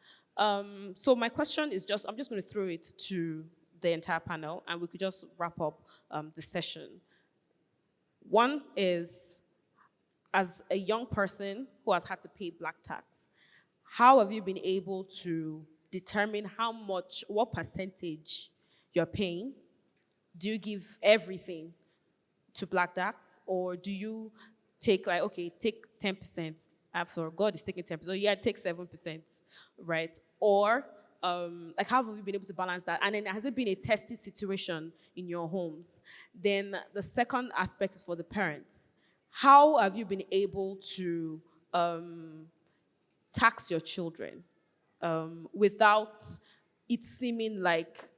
So my question is I'm just going to throw it to the entire panel, and we could just wrap up the session. One is, as a young person who has had to pay black tax, how have you been able to determine what percentage you're paying? Do you give everything to black tax, or do you take take 10%? After God is taking 10%, so yeah, take 7%, right? Or how have you been able to balance that? And then has it been a testy situation in your homes? Then the second aspect is for the parents. How have you been able to tax your children without it seeming like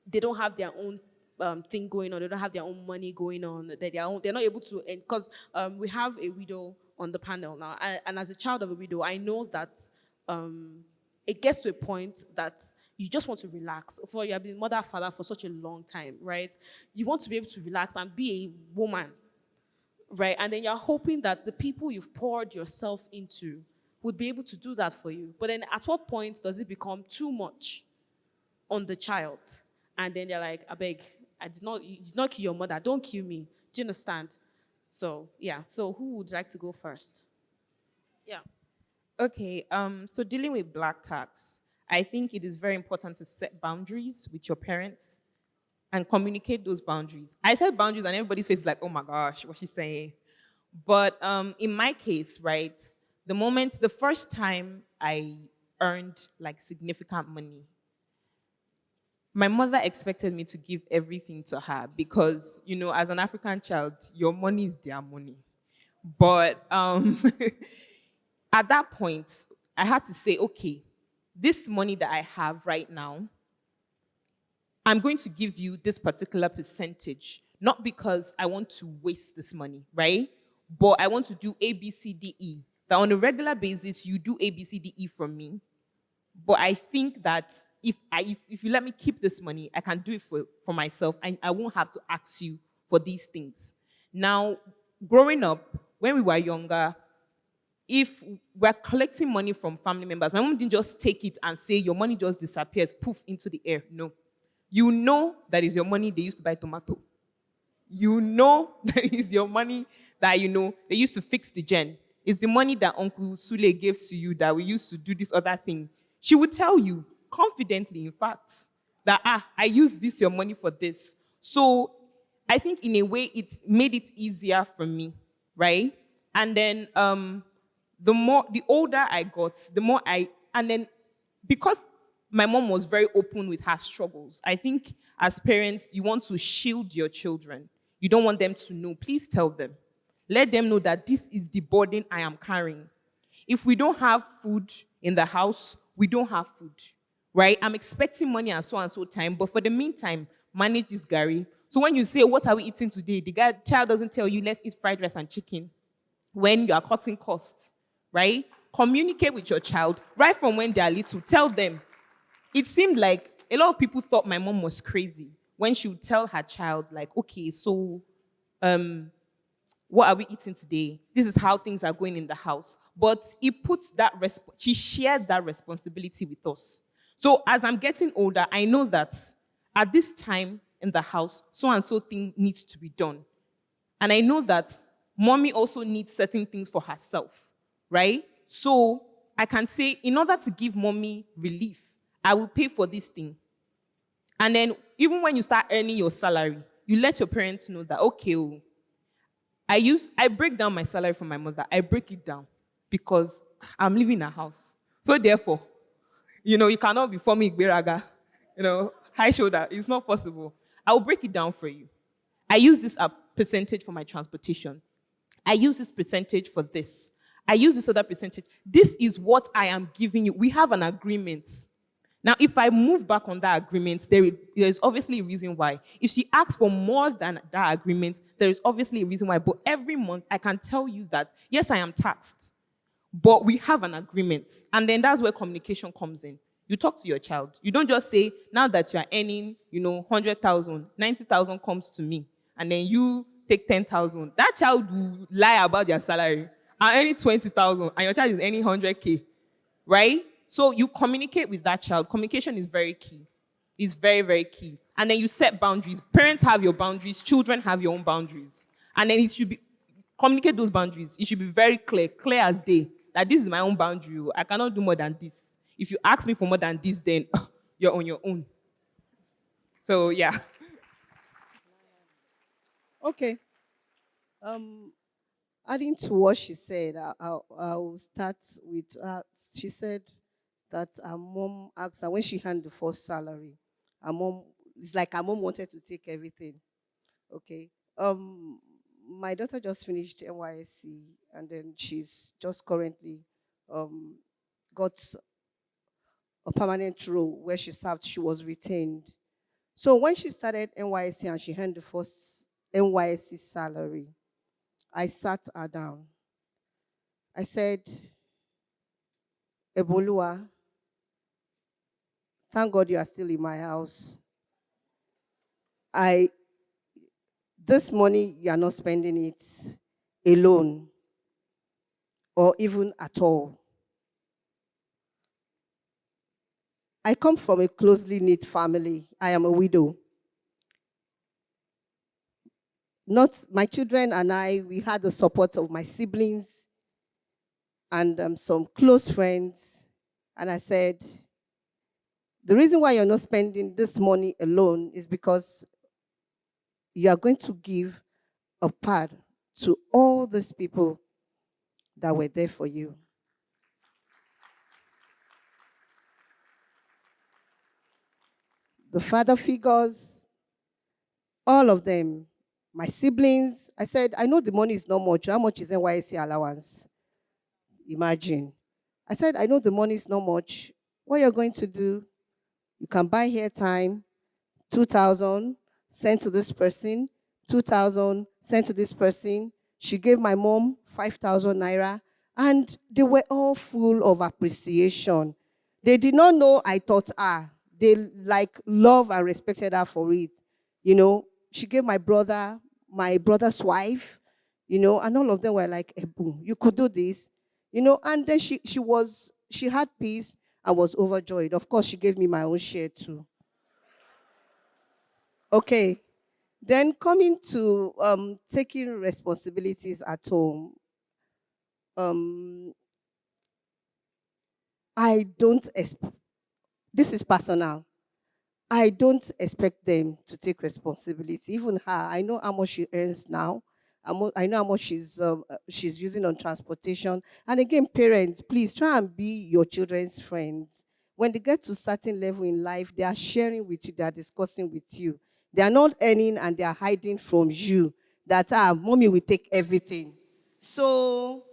they don't have their own thing going on, they don't have their own money going on, that they're not able to, because we have a widow on the panel now, and as a child of a widow, I know that it gets to a point that you just want to relax. For you have been mother, father for such a long time, right? You want to be able to relax and be a woman, right? And then you're hoping that the people you've poured yourself into would be able to do that for you. But then at what point does it become too much on the child? And then they're like, I beg, you did not kill your mother, don't kill me. Do you understand? So, yeah. So who would like to go first? Yeah. Okay, so dealing with black tax, I think it is very important to set boundaries with your parents and communicate those boundaries. I said boundaries and everybody's face is like, oh my gosh, what's she saying? But in my case, right, the first time I earned like significant money, my mother expected me to give everything to her because, as an African child, your money is their money. But at that point, I had to say, okay, this money that I have right now, I'm going to give you this particular percentage, not because I want to waste this money, right? But I want to do A, B, C, D, E. That on a regular basis, you do A, B, C, D, E from me. But I think that if you let me keep this money, I can do it for myself, and I won't have to ask you for these things. Now, growing up, when we were younger, if we're collecting money from family members, my mom didn't just take it and say, your money just disappears, poof, into the air. No. You know that is your money they used to buy tomato. You know that is your money that, they used to fix the gen. It's the money that Uncle Sule gave to you that we used to do this other thing. She would tell you, confidently, in fact, that, I use this, your money for this. So I think in a way it made it easier for me, right? And then the older I got, and then because my mom was very open with her struggles, I think as parents, you want to shield your children. You don't want them to know. Please tell them. Let them know that this is the burden I am carrying. If we don't have food in the house, we don't have food, right? I'm expecting money and so time, but for the meantime, manage this Gary. So when you say, what are we eating today? The child doesn't tell you, let's eat fried rice and chicken when you are cutting costs, right? Communicate with your child right from when they are little. Tell them. It seemed like a lot of people thought my mom was crazy when she would tell her child, like, okay, so what are we eating today? This is how things are going in the house. But she shared that responsibility with us. So as I'm getting older, I know that at this time in the house, so-and-so thing needs to be done. And I know that mommy also needs certain things for herself, right? So I can say, in order to give mommy relief, I will pay for this thing. And then even when you start earning your salary, you let your parents know that, okay, I break down my salary from my mother. I break it down because I'm living in a house. So therefore, you cannot be forming Igberaga, high shoulder. It's not possible. I will break it down for you. I use this percentage for my transportation. I use this percentage for this. I use this other percentage. This is what I am giving you. We have an agreement. Now, if I move back on that agreement, there is obviously a reason why. If she asks for more than that agreement, there is obviously a reason why. But every month, I can tell you that, yes, I am taxed, but we have an agreement. And then that's where communication comes in. You talk to your child. You don't just say, now that you're earning, 100,000, 90,000 comes to me, and then you take 10,000. That child will lie about their salary. I'm earning 20,000, and your child is earning 100K, right? So you communicate with that child. Communication is very key. It's very, very key. And then you set boundaries. Parents have your boundaries. Children have your own boundaries. And then it should be, communicate those boundaries. It should be very clear as day, that this is my own boundary. I cannot do more than this. If you ask me for more than this, then you're on your own. So, yeah. Okay. Adding to what she said, I'll start with, she said that her mom asked her, when she had the first salary, it's like her mom wanted to take everything. Okay. My daughter just finished NYSC, and then she's just currently got a permanent role where she served. She was retained. So when she started NYSC and she had the first NYSC salary, I sat her down. I said, Ebolua, thank God you are still in my house. This money, you are not spending it alone or even at all. I come from a closely knit family. I am a widow. Not my children and I, we had the support of my siblings and some close friends. And I said, the reason why you're not spending this money alone is because you are going to give a part to all these people that were there for you. The father figures, all of them, my siblings. I said, I know the money is not much. How much is NYSC allowance? Imagine. I said, I know the money is not much. What you're going to do, you can buy airtime, 2,000, send to this person, 2,000, send to this person. She gave my mom 5,000 naira, and they were all full of appreciation. They did not know I taught her. They love and respected her for it. She gave my brother's wife, and all of them were like, Ebu, you could do this. And then she had peace and was overjoyed. Of course, she gave me my own share too. Okay. Then coming to taking responsibilities at home. This is personal. I don't expect them to take responsibility. Even her, I know how much she earns now. I know how much she's using on transportation. And again, parents, please try and be your children's friends. When they get to a certain level in life, they are sharing with you, they are discussing with you. They are not earning and they are hiding from you. That, mommy will take everything. So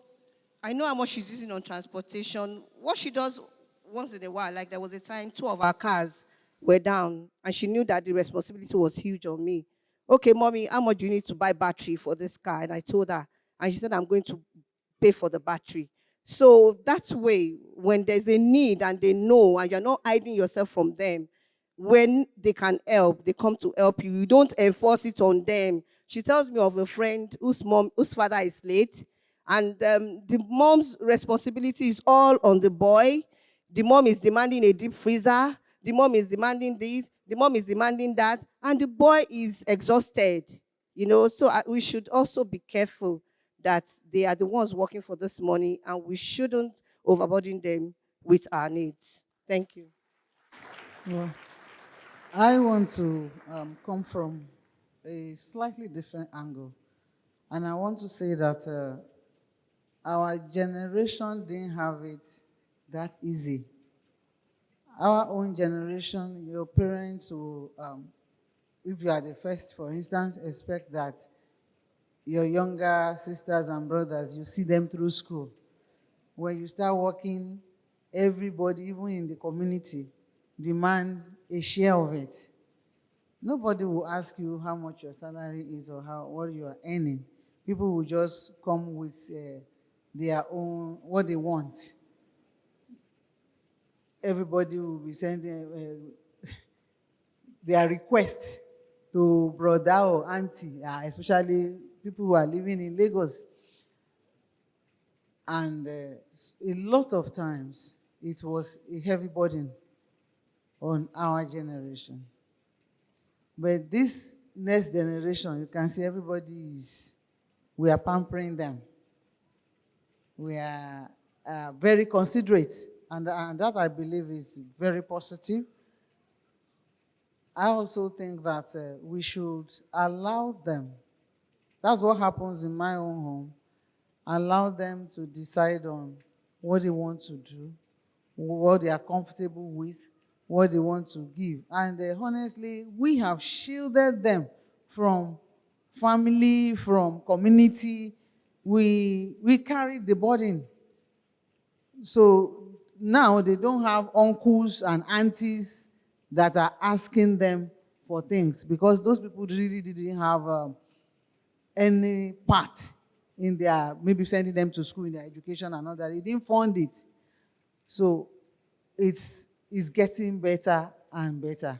I know how much she's using on transportation. What she does once in a while, like there was a time 2 of our cars were down, and she knew that the responsibility was huge on me. Okay, mommy, how much do you need to buy battery for this car? And I told her, and she said, I'm going to pay for the battery. So that way, when there's a need and they know, and you're not hiding yourself from them, when they can help, they come to help you. You don't enforce it on them. She tells me of a friend whose father is late, and the mom's responsibility is all on the boy. The mom is demanding a deep freezer. The mom is demanding this. The mom is demanding that. And the boy is exhausted. So we should also be careful that they are the ones working for this money, and we shouldn't overburden them with our needs. Thank you. Well, I want to come from a slightly different angle. And I want to say that our generation didn't have it that easy. Our own generation, your parents will, if you are the first, for instance, expect that your younger sisters and brothers, you see them through school. When you start working, everybody, even in the community, demands a share of it. Nobody will ask you how much your salary is or what you are earning. People will just come with their own, what they want. Everybody will be sending their request to brother or auntie, especially people who are living in Lagos. And a lot of times, it was a heavy burden on our generation. But this next generation, you can see we are pampering them. We are very considerate, and that I believe is very positive. I also think that we should allow them. That's what happens in my own home. Allow them to decide on what they want to do, what they are comfortable with, what they want to give. And honestly, we have shielded them from family, from community. We carried the burden. So now they don't have uncles and aunties that are asking them for things, because those people really didn't have any part in their, maybe sending them to school in their education and all that. They didn't fund it. So it's getting better and better.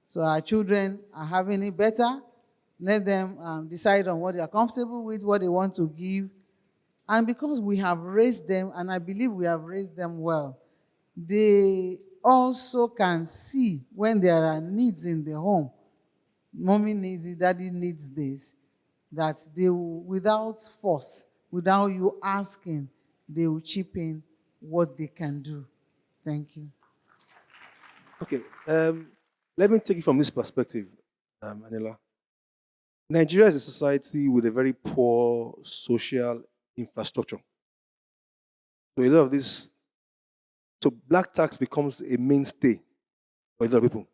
So our children are having it better. Let them decide on what they are comfortable with, what they want to give. And because we have raised them, and I believe we have raised them well, they also can see when there are needs in the home. Mommy needs it, daddy needs this. That they will, without force, without you asking, they will chip in what they can do. Thank you. Okay, let me take it from this perspective, Anila. Nigeria is a society with a very poor social infrastructure. So a lot of this, so black tax becomes a mainstay for a lot of people.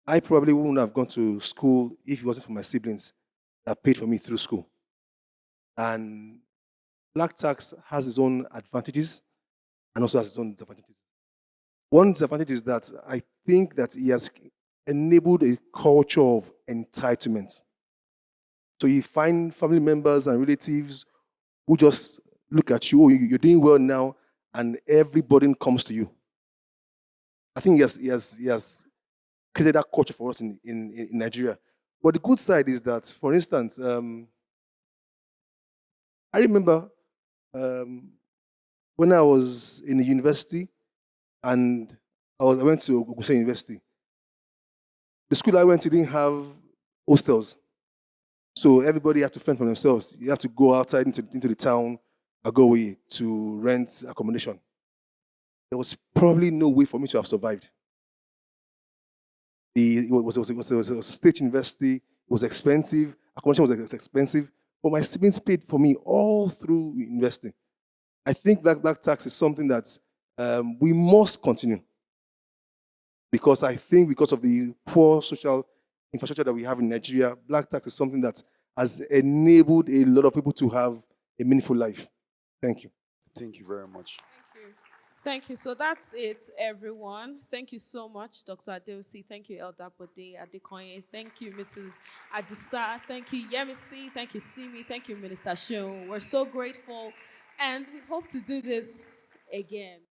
I probably wouldn't have gone to school if it wasn't for my siblings that paid for me through school. And black tax has its own advantages and also has its own disadvantages. One disadvantage is that I think that he has enabled a culture of entitlement. So you find family members and relatives who just look at you, oh, you're doing well now, and every burden comes to you. I think he has created that culture for us in Nigeria. But the good side is that, for instance, I remember when I was in the university and I went to Ogun University. The school I went to didn't have hostels. So everybody had to fend for themselves. You have to go outside into the town, Agowe, to rent accommodation. There was probably no way for me to have survived. It was a state university. It was expensive. Accommodation was expensive. But my siblings paid for me all through university. I think black tax is something that we must continue. Because I think because of the poor social infrastructure that we have in Nigeria, black tax is something that has enabled a lot of people to have a meaningful life. Thank you. Thank you very much. Thank you. So that's it, everyone. Thank you so much, Dr. Adeosi. Thank you, Elder Bode Adekoye. Thank you, Mrs. Adisa. Thank you, Yemisi. Thank you, Simi. Thank you, Minister Shon. We're so grateful, and we hope to do this again.